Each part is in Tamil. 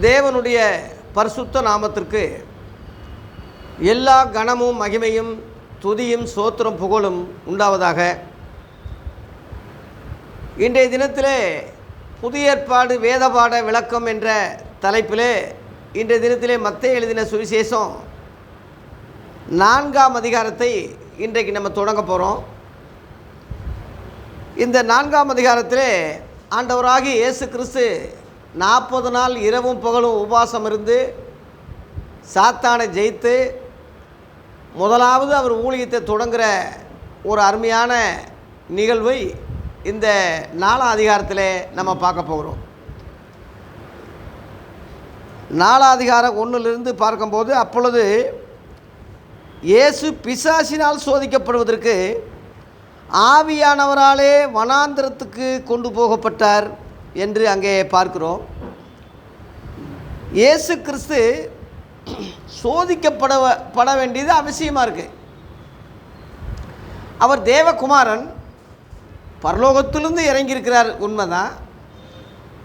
தேவனுடைய பரிசுத்த நாமத்திற்கு எல்லா கனமும் மகிமையும் துதியும் சோத்திரம் புகழும் உண்டாவதாக. இன்றைய தினத்திலே புதிய ஏற்பாடு வேதபாட விளக்கம் என்ற தலைப்பிலே இன்றைய தினத்திலே மத்தேயு எழுதின சுவிசேஷம் 4ஆம் அதிகாரத்தை இன்றைக்கு நம்ம தொடங்க போகிறோம். இந்த 4ஆம் அதிகாரத்திலே ஆண்டவராகிய இயேசு கிறிஸ்து 40 நாள் இரவும் பகலும் உபவாசம் இருந்து சாத்தானை ஜெயித்து முதலாவது அவர் ஊழியத்தை தொடங்குகிற ஒரு அருமையான நிகழ்வை இந்த 4ஆம் அதிகாரத்தில் நம்ம பார்க்க போகிறோம். 4ஆம் அதிகாரம் 1 பார்க்கும்போது, அப்பொழுது இயேசு பிசாசினால் சோதிக்கப்படுவதற்கு ஆவியானவராலே வனாந்திரத்துக்கு கொண்டு போகப்பட்டார் என்று அங்கே பார்க்கிறோம். இயேசு கிறிஸ்து சோதிக்கப்பட வேண்டியது அவசியமாக இருக்குது. அவர் தேவகுமாரன், பரலோகத்திலிருந்து இறங்கியிருக்கிறார், உண்மைதான்.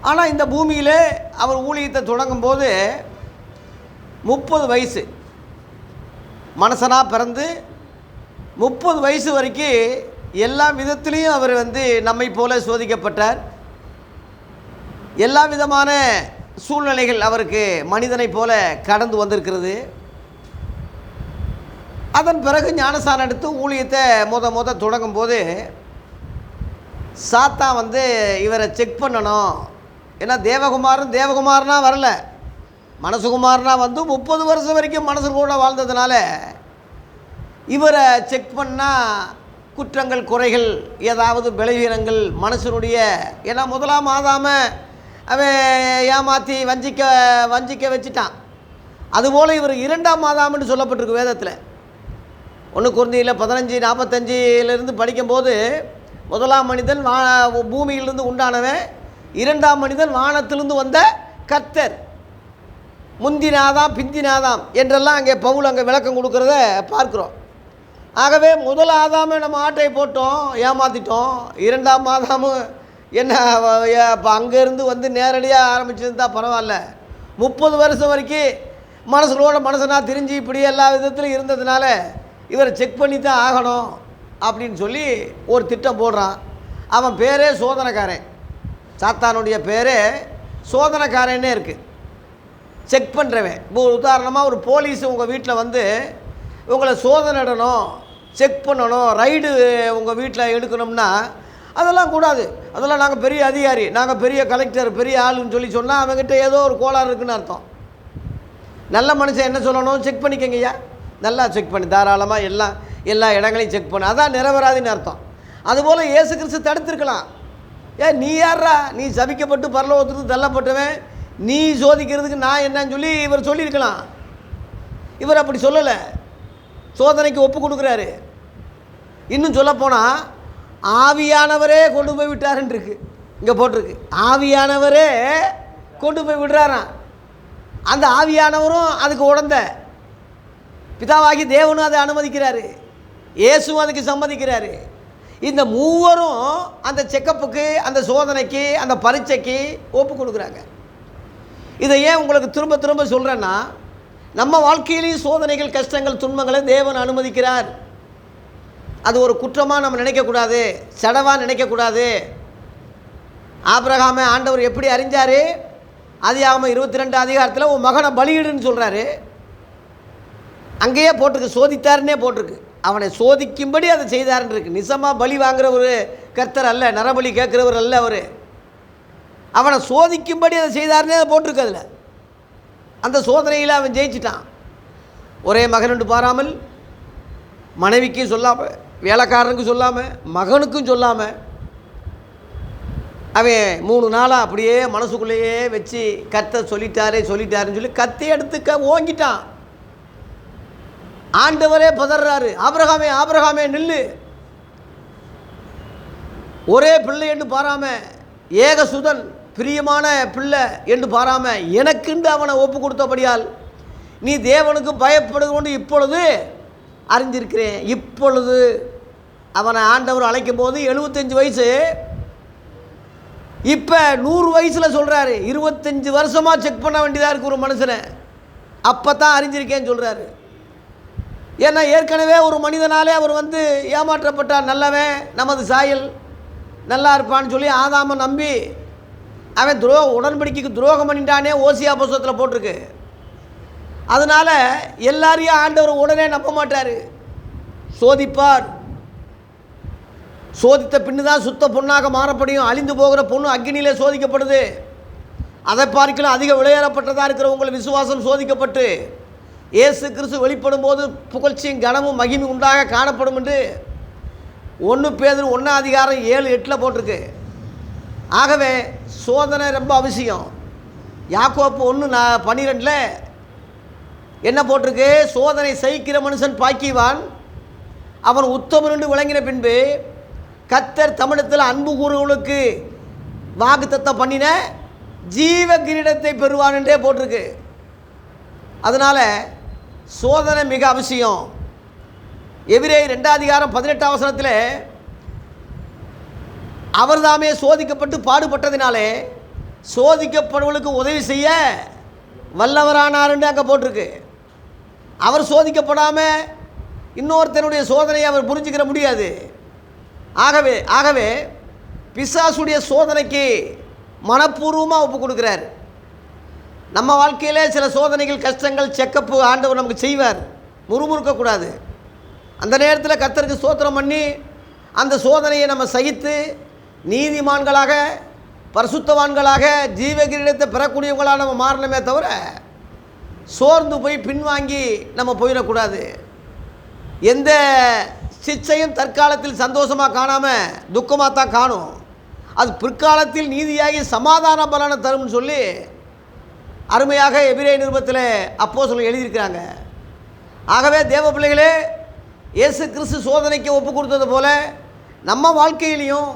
ஆனால் இந்த பூமியிலே அவர் ஊழியத்தை தொடங்கும்போது 30 வயசு மனுஷனாக பிறந்து 30 வயசு வரைக்கும் எல்லா விதத்திலையும் அவர் நம்மை போல சோதிக்கப்பட்டார். எல்லா விதமான சூழ்நிலைகள் அவருக்கு மனிதனை போல கடந்து வந்திருக்கிறது. அதன் பிறகு ஞானஸ்நானம் எடுத்து ஊழியத்தை முத தொடங்கும்போது சாத்தான் இவரை செக் பண்ணணும். ஏன்னா தேவகுமாரனாக வரல, மனசுகுமாரனாக 30 வருஷம் வரைக்கும் மனசு கூட வாழ்ந்ததுனால இவரை செக் பண்ணால் குற்றங்கள் குறைகள் ஏதாவது பலவீனங்கள் மனுஷனுடைய, ஏன்னா முதலாம் ஆதாம அவன் ஏமாற்றி வஞ்சிக்க வச்சுட்டான். அதுபோல் இவர் 2ஆம் ஆதாம்னு சொல்லப்பட்டிருக்கு வேதத்தில். 1 கொரிந்தியர் 15:45 படிக்கும்போது, முதலாம் மனிதன் பூமியிலிருந்து உண்டானவன், 2ஆம் மனிதன் வானத்திலிருந்து வந்த கர்த்தர், முந்தினாதாம் பிந்தினாதாம் என்றெல்லாம் அங்கே பவுல் அங்கே விளக்கம் கொடுக்கறத பார்க்குறோம். ஆகவே முதல் ஆதாமை நம்ம ஆட்டை போட்டோம், ஏமாற்றிட்டோம். 2ஆம் ஆதாமும் என்ன இப்போ அங்கேருந்து நேரடியாக ஆரம்பிச்சிருந்தா பரவாயில்ல. 30 வருஷம் வரைக்கும் மனசனாக திரிஞ்சு இப்படி எல்லா விதத்திலும் இருந்ததுனால இவரை செக் பண்ணி தான் ஆகணும் அப்படின்னு சொல்லி ஒரு திட்டம் போடுறான். அவன் பேரே சோதனைக்காரன். சாத்தானுடைய பேரே சோதனைக்காரன்னே இருக்குது, செக் பண்ணுறவன். இப்போ உதாரணமாக ஒரு போலீஸ் உங்கள் வீட்டில் உங்களை சோதனை இடணும், செக் பண்ணணும், ரைடு உங்கள் வீட்டில் எடுக்கணும்னா அதெல்லாம் கூடாது. அதெல்லாம் நாங்கள் பெரிய அதிகாரி, நாங்கள் பெரிய கலெக்டர், பெரிய ஆளுன்னு சொன்னால் அவங்ககிட்ட ஏதோ ஒரு கோளாறு இருக்குதுன்னு அர்த்தம். நல்ல மனுஷன் என்ன சொல்லணும்? செக் பண்ணிக்கங்கய்யா, நல்லா செக் பண்ணி தாராளமாக எல்லா இடங்களையும் செக் பண்ணு, அதான் நிரவராதின்னு அர்த்தம். அதுபோல் இயேசு கிறிஸ்து தடுத்திருக்கலாம். நீ யாரா, நீ சபிக்கப்பட்டு பரலோகத்துக்கு தள்ளப்பட்டவன், நீ சோதிக்கிறதுக்கு நான் என்னன்னு சொல்லி இவர் சொல்லியிருக்கலாம். இவர் அப்படி சொல்லலை, சோதனைக்கு ஒப்பு கொடுக்குறாரு. இன்னும் சொல்லப்போனால் ஆவியானவரே கொண்டு போய் விட்டாருன்னு இருக்கு, இங்கே போட்டிருக்கு. ஆவியானவரே கொண்டு போய் விடுறாராம். அந்த ஆவியானவரும் அதுக்கு உடந்த பிதாவாகி தேவனும் அதை அனுமதிக்கிறாரு, இயேசுவும் அதுக்கு சம்மதிக்கிறாரு. இந்த மூவரும் அந்த செக்கப்புக்கு, அந்த சோதனைக்கு, அந்த பரீட்சைக்கு ஒப்பு கொடுக்குறாங்க. இதை ஏன் உங்களுக்கு திரும்ப திரும்ப சொல்கிறேன்னா, நம்ம வாழ்க்கையிலேயும் சோதனைகள், கஷ்டங்கள், துன்பங்களை தேவன் அனுமதிக்கிறார். அது ஒரு குற்றமாக நம்ம நினைக்கக்கூடாது, சடவாக நினைக்கக்கூடாது. ஆபிரகாமை ஆண்டவர் எப்படி அறிஞ்சார்? ஆதியாகமம் 22 அதிகாரத்தில் உன் மகனை பலியிடுன்னு சொல்கிறாரு. அங்கேயே போட்டிருக்கு, சோதித்தாருன்னே போட்டிருக்கு. அவனை சோதிக்கும்படி அதை செய்தாருன்னு இருக்கு. நிஜமாக பலி வாங்குகிற ஒரு கர்த்தர் அல்ல, நரபலி கேட்குறவர் அல்ல அவர். அவனை சோதிக்கும்படி அதை செய்தாருன்னே அதை போட்டிருக்கு. அதில் அந்த சோதனையில் அவன் ஜெயிச்சிட்டான். ஒரே மகனுண்டு பாராமல், மனைவிக்கும் சொல்லாமல், வேலைக்காரனுக்கும் சொல்லாமல், மகனுக்கும் சொல்லாமல் அவன் 3 நாளாக அப்படியே மனசுக்குள்ளேயே வச்சு கர்த்தர் சொல்லிட்டாருன்னு சொல்லி கத்தி எடுத்து ஓங்கிட்டான். ஆண்டவரே பதறாரு, ஆபிரகாமே நில்லு, ஒரே பிள்ளை என்று பாராமல், ஏகசுதன் பிரியமான பிள்ளை என்று பாராமல் எனக்குண்டு அவனை ஒப்பு கொடுத்தபடியால் நீ தேவனுக்கு பயப்படுது கொண்டு இப்பொழுது அறிஞ்சிருக்கிறேன். இப்பொழுது அவனை ஆண்டவர் அழைக்கும் போது 75 வயசு. இப்போ 100 வயசில் சொல்கிறாரு, 25 வருஷமாக செக் பண்ண வேண்டியதாக இருக்குது ஒரு மனுஷனை, அப்போ தான் அறிஞ்சிருக்கேன்னு சொல்கிறாரு. ஏன்னா ஏற்கனவே ஒரு மனிதனாலே அவர் வந்து ஏமாற்றப்பட்டார். நல்லவன், நமது சாயல், நல்லா இருப்பான்னு சொல்லி ஆதாமை நம்பி அவன் உடன்படிக்கைக்கு துரோகம் பண்ணிட்டானே, ஓசியா புஸ்தகத்தில் போட்டிருக்கு. அதனால் எல்லாரையும் ஆண்டவர் உடனே நம்ப மாட்டார், சோதிப்பார். சோதித்த பின்னு தான் சுத்த பொண்ணாக மாறப்படியும். அழிந்து போகிற பொண்ணு அக்னியிலே சோதிக்கப்படுது. அதை பார்க்கலாம் அதிக விளையாடப்பட்டதாக இருக்கிற உங்கள் விசுவாசம் சோதிக்கப்பட்டு இயேசு கிறிஸ்து வெளிப்படும் போது புகழ்ச்சியும் கனமும் மகிமை உண்டாக காணப்படும் என்று 1 பேதுரு 1:7-8 போட்டிருக்கு. ஆகவே சோதனை ரொம்ப அவசியம். யாக்கோப்பு 1:12 என்ன போட்டிருக்கு? சோதனை சகிக்கிற மனுஷன் பாக்கியவான், அவன் உத்தமன் என்று விளங்கின பின்பு கர்த்தர் தமிழத்தில் அன்பு கூறுகளுக்கு வாக்குத்தத்தம் பண்ணின ஜீவ கிரீடத்தை பெறுவான் என்றே போட்டிருக்கு. அதனால் சோதனை மிக அவசியம். எபிரேயர் 2:18 அவர் தாமே சோதிக்கப்பட்டு பாடுபட்டதினாலே சோதிக்கப்படுவர்களுக்கு உதவி செய்ய வல்லவரானார்ன்னு அங்கே போட்டிருக்கு. அவர் சோதிக்கப்படாமல் இன்னொருத்தனுடைய சோதனையை அவர் புரிஞ்சுக்கிற முடியாது. ஆகவே பிசாசுடைய சோதனைக்கு மனப்பூர்வமாக ஒப்பு கொடுக்குறார். நம்ம வாழ்க்கையிலே சில சோதனைகள், கஷ்டங்கள், செக்கப்பு ஆண்டவர் நமக்கு செய்வார். முறுமுறுக்கக்கூடாது. அந்த நேரத்தில் கர்த்தருக்கு ஸ்தோத்திரம் பண்ணி அந்த சோதனையை நம்ம சகித்து நீதிமான்களாக, பரிசுத்தவான்களாக, ஜீவகிரீடத்தை பெறக்கூடியவங்களாக நம்ம மாறணுமே தவிர சோர்ந்து போய் பின்வாங்கி நம்ம போயிடக்கூடாது. எந்த சிச்சையும் தற்காலத்தில் சந்தோஷமாக காணாமல் துக்கமாக தான் காணும். அது பிற்காலத்தில் நீதியாகி சமாதான பலனை தரும்னு சொல்லி அருமையாக எபிரேய நிருபத்தில் அப்போஸ்தலர் எழுதியிருக்கிறாங்க. ஆகவே தேவ பிள்ளைகளே, இயேசு கிறிஸ்து சோதனைக்கு ஒப்பு கொடுத்தது போல நம்ம வாழ்க்கையிலையும்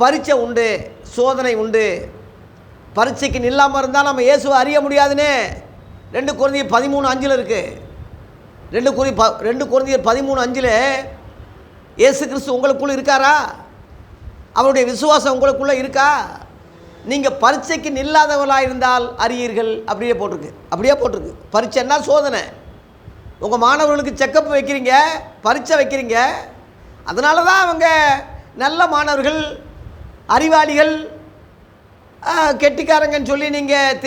பரீட்சை உண்டு, சோதனை உண்டு. பரீட்சைக்கு நில்லாமல் இருந்தால் நம்ம இயேசுவை அறிய முடியாதுன்னு 2 கொரிந்தியர் 13:5 இருக்குது. 2 கொரிந்தியர் 13:5 இயேசு கிறிஸ்து உங்களுக்குள்ளே இருக்காரா? அவருடைய விசுவாசம் உங்களுக்குள்ளே இருக்கா? நீங்கள் பரீட்சைக்கு நில்லாதவர்களாக இருந்தால் அறியீர்கள். அப்படியே போட்டிருக்கு. பரீட்சைன்னா சோதனை. உங்கள் மாணவர்களுக்கு செக்கப் வைக்கிறீங்க, பரீட்சை வைக்கிறீங்க. அதனால தான் அவங்க நல்ல மாணவர்கள், அறிவாளிகள், கெட்டிக்காரங்கன்னு சொல்லி நீங்கள்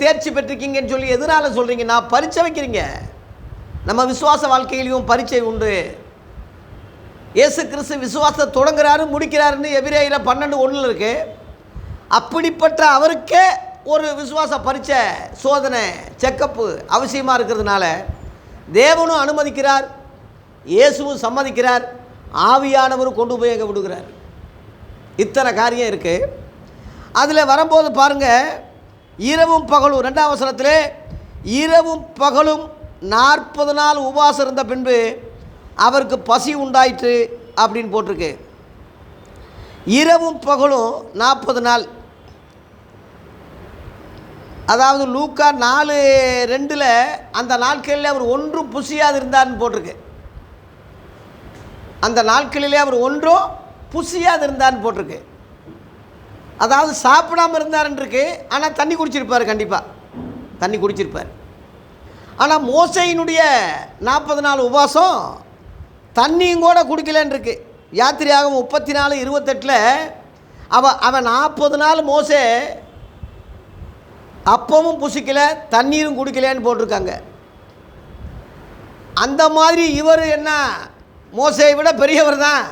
தேர்ச்சி பெற்றிருக்கீங்கன்னு சொல்லி எதனால் சொல்கிறீங்கன்னா பரீட்சை வைக்கிறீங்க. நம்ம விசுவாச வாழ்க்கையிலையும் பரீட்சை உண்டு. இயேசு கிறிஸ்து விசுவாசத்தை தொடங்குறாரு, முடிக்கிறாருன்னு எபிரேயர் 12:1 இருக்குது. அப்படிப்பட்ட அவருக்கே ஒரு விசுவாச பரீட்சை, சோதனை, செக்கப்பு அவசியமாக இருக்கிறதுனால தேவனும் அனுமதிக்கிறார், இயேசுவும் சம்மதிக்கிறார், ஆவியானவரும் கொண்டு போய் அங்கே விடுகிறார். இத்தனை காரியம் இருக்குது. அதில் வரும்போது பாருங்கள், இரவும் பகலும் 2ஆம் வசனத்திலே இரவும் பகலும் 40 நாள் உபவாசம் இருந்த பின்பு அவருக்கு பசி உண்டாயிற்று அப்படின்னு போட்டிருக்கு. இரவும் பகலும் 40 நாள். அதாவது லூக்கா 4:2 அந்த நாட்களிலே அவர் ஒன்றும் புசியாது இருந்தார்னு போட்டிருக்கு. அந்த நாட்களிலே அவர் ஒன்றும் புசியாது இருந்தார்னு போட்டிருக்கு. அதாவது சாப்பிடாமல் இருந்தாருன்னு இருக்கு. ஆனால் தண்ணி குடிச்சிருப்பார், கண்டிப்பாக தண்ணி குடிச்சிருப்பார். ஆனால் மோசையினுடைய 40 நாள் உபவாசம் தண்ணியும் கூட குடிக்கலன்னு இருக்கு. யாத்திரையாகும் 34:28 அவன் 40 நாள் மோசே அப்பவும் புசிக்கலை, தண்ணீரும் குடிக்கலன்னு போட்டிருக்காங்க. அந்த மாதிரி இவர் என்ன மோசையை விட பெரியவர் தான்.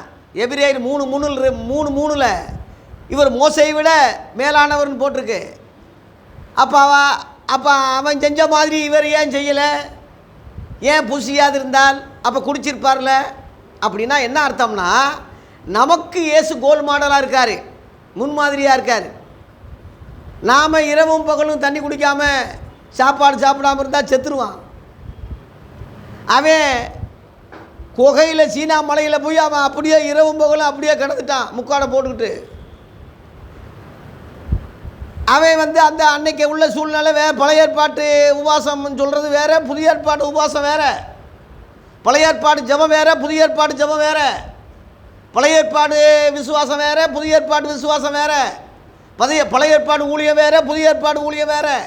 எபிரேயர் 3:3 இவர் மோசையை விட மேலானவர்னு போட்டிருக்கு. அப்போ அவன் செஞ்ச மாதிரி இவர் ஏன் செய்யலை? ஏன் புசியாது இருந்தால்? அப்போ குடிச்சிருப்பார்ல. அப்படின்னா என்ன அர்த்தம்னா, நமக்கு இயேசு கோல் மாடலாக இருக்கார், முன்மாதிரியாக இருக்கார். நாம் இரவும் பகலும் தண்ணி குடிக்காமல் சாப்பிடாமல் இருந்தால் செத்துருவான். அவன் குகையில் சீனா மலையில் போய் அவன் அப்படியே இரவும் பகலும் அப்படியே கிடந்துட்டான், முக்காடை போட்டுக்கிட்டு. அவன் அந்த அன்னைக்கு உள்ள சூழ்நிலை வேறு. பழைய ஏற்பாட்டு உபவாசம் சொல்கிறது வேறு, புதிய ஏற்பாட்டு உபவாசம் வேறு. பழைய ஏற்பாடு ஜெபம் வேறு, புதிய ஏற்பாடு ஜெபம் வேறு. பழைய ஏற்பாடு விசுவாசம் வேறு, புதிய ஏற்பாடு விசுவாசம் வேறு. பழைய ஏற்பாடு ஊழியம் வேறு, புதிய ஏற்பாடு ஊழியம் வேறு.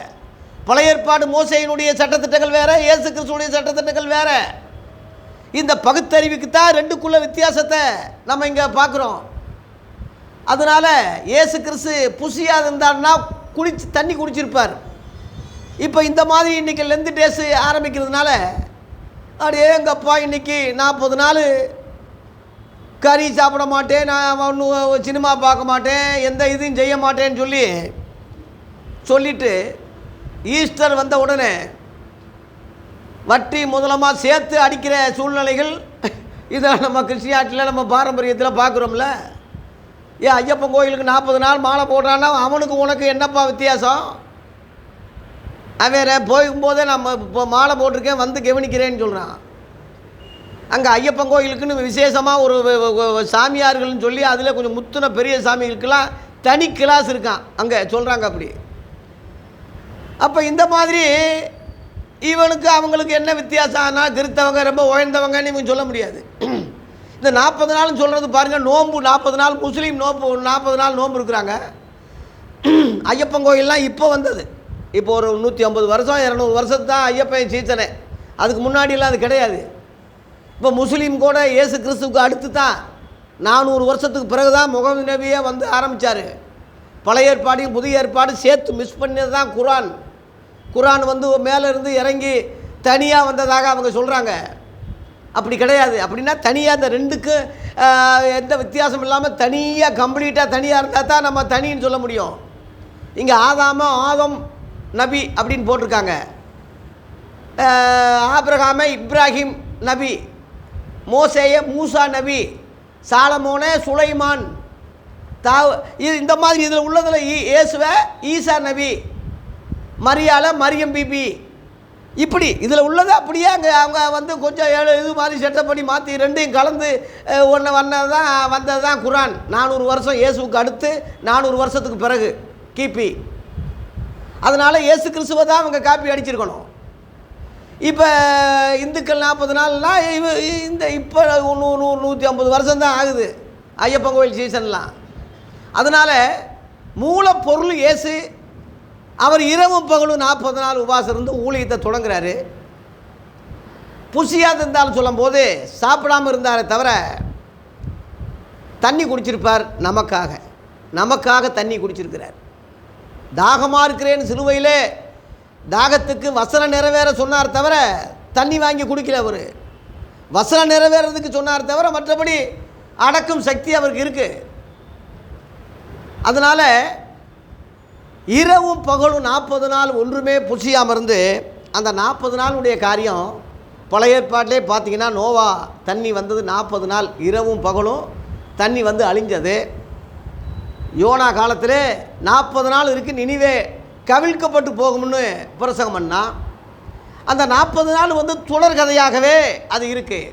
பழைய ஏற்பாடு மோசேயினுடைய சட்டத்திட்டங்கள் வேறு, இயேசு கிறிஸ்துடைய சட்டத்திட்டங்கள் வேறு. இந்த பகுத்தறிவுக்கு தான் ரெண்டுக்குள்ள வித்தியாசத்தை நம்ம இங்கே பார்க்குறோம். அதனால் இயேசு கிறிஸ்து புசியாக இருந்தாருன்னா தண்ணி குடிச்சிருப்பார். இப்போ இந்த மாதிரி இன்றைக்கி லெந்து டேஸு ஆரம்பிக்கிறதுனால அப்படியே எங்கப்பா இன்றைக்கி 40 நாள் கறி சாப்பிட மாட்டேன், நான் ஒன்றும் சினிமா பார்க்க மாட்டேன், எந்த இதையும் செய்ய மாட்டேன்னு சொல்லிட்டு ஈஸ்டர் வந்த உடனே வட்டி முதலமாக சேர்த்து அடிக்கிற சூழ்நிலைகள் இதை நம்ம கிறிஸ்டியானிட்டியில் நம்ம பாரம்பரியத்தில் பார்க்குறோம்ல. ஏன் ஐயப்பன் கோயிலுக்கு 40 நாள் மாலை போடுறான்னா அவனுக்கு உனக்கு என்னப்பா வித்தியாசம்? அவன் போகும்போதே நம்ம இப்போ மாலை போட்டிருக்கேன் வந்து கவனிக்கிறேன்னு சொல்கிறான். அங்கே ஐயப்பன் கோயிலுக்குன்னு விசேஷமாக ஒரு சாமியார்கள்னு சொல்லி அதில் கொஞ்சம் முத்துன பெரிய சாமிகளுக்கெல்லாம் தனி கிளாஸ் இருக்கான் அங்கே சொல்கிறாங்க. அப்படி அப்போ இந்த மாதிரி இவனுக்கு அவங்களுக்கு என்ன வித்தியாசம்னா கிறித்தவங்க ரொம்ப உயர்ந்தவங்கன்னு இவங்க சொல்ல முடியாது. இந்த 40 நாள்னு சொல்கிறது பாருங்கள், நோன்பு 40 நாள், முஸ்லீம் நோன்பு 40 நாள் நோன்பு இருக்கிறாங்க. ஐயப்பன் கோயிலெலாம் இப்போ வந்தது, இப்போ ஒரு 150 வருஷம் 200 வருஷத்து தான் ஐயப்பன் சீசனே. அதுக்கு முன்னாடியெல்லாம் அது கிடையாது. இப்போ முஸ்லீம் கூட இயேசு கிறிஸ்துவுக்கு அடுத்து தான் 400 வருஷத்துக்கு பிறகு தான் முகமது நபியே வந்து ஆரம்பித்தார். பழைய ஏற்பாடையும் புதிய ஏற்பாடு சேர்த்து மிஸ் பண்ணது தான் குரான் வந்து மேலே இருந்து இறங்கி தனியாக வந்ததாக அவங்க சொல்கிறாங்க. அப்படி கிடையாது. அப்படின்னா தனியாக இந்த ரெண்டுக்கு எந்த வித்தியாசம் இல்லாமல் தனியாக கம்ப்ளீட்டாக தனியாக இருந்தால் தான் நம்ம தனின்னு சொல்ல முடியும். இங்கே ஆதம் நபி அப்படின்னு போட்டிருக்காங்க. ஆபிரகாமை இப்ராஹிம் நபி, மோசேய மூசா நபி, சாலமோனே சுலைமான், இந்த மாதிரி இதில் உள்ளதில் இயேசுவை ஈசா நபி, மரியாதை மரியம் பிபி, இப்படி இதில் உள்ளது அப்படியே அங்கே அவங்க வந்து கொஞ்சம் இது மாதிரி செட்டப் பண்ணி மாற்றி ரெண்டையும் கலந்து ஒன்று வந்தது தான் குரான். 400 வருஷம் இயேசுவுக்கு அடுத்து 400 வருஷத்துக்கு பிறகு கிபி. அதனால் இயேசு கிறிஸ்துவை தான் அவங்க காப்பி அடிச்சிருக்கணும். இப்போ இந்துக்கள் 40 நாள்லாம் இந்த இப்போ 150 வருஷம்தான் ஆகுது ஐயப்பன் கோயில் சீசன்லாம். அதனால் மூலப்பொருள் இயேசு. அவர் இரவும் பகலும் 40 நாள் உபவாசம் இருந்து ஊழியத்தை தொடங்குறாரு. புசியாக இருந்தாலும் சொல்லும் போது சாப்பிடாமல் இருந்தாரே தவிர தண்ணி குடிச்சிருப்பார். நமக்காக தண்ணி குடிச்சிருக்கிறார். தாகமாக இருக்கிறேன்னு சிலுவையிலே தாகத்துக்கு வசனம் நிறைவேற சொன்னார் தவிர தண்ணி வாங்கி குடிக்கல. அவர் வசனம் நிறைவேறதுக்கு சொன்னார் தவிர மற்றபடி அடக்கும் சக்தி அவருக்கு இருக்குது. அதனால் இரவும் பகலும் 40 நாள் ஒன்றுமே புசியாமல் இருந்து அந்த 40 நாளுடைய காரியம் பழைய ஏற்பாட்டிலே பார்த்தீங்கன்னா நோவா தண்ணி வந்தது 40 நாள் இரவும் பகலும் தண்ணி வந்து அழிஞ்சது. யோனா காலத்தில் 40 நாள் இருக்குது நினிவே கவிழ்க்கப்பட்டு போகும்னு பிரசங்கம் பண்ணால் அந்த 40 நாள் வந்து தொடர்கதையாகவே அது இருக்குது.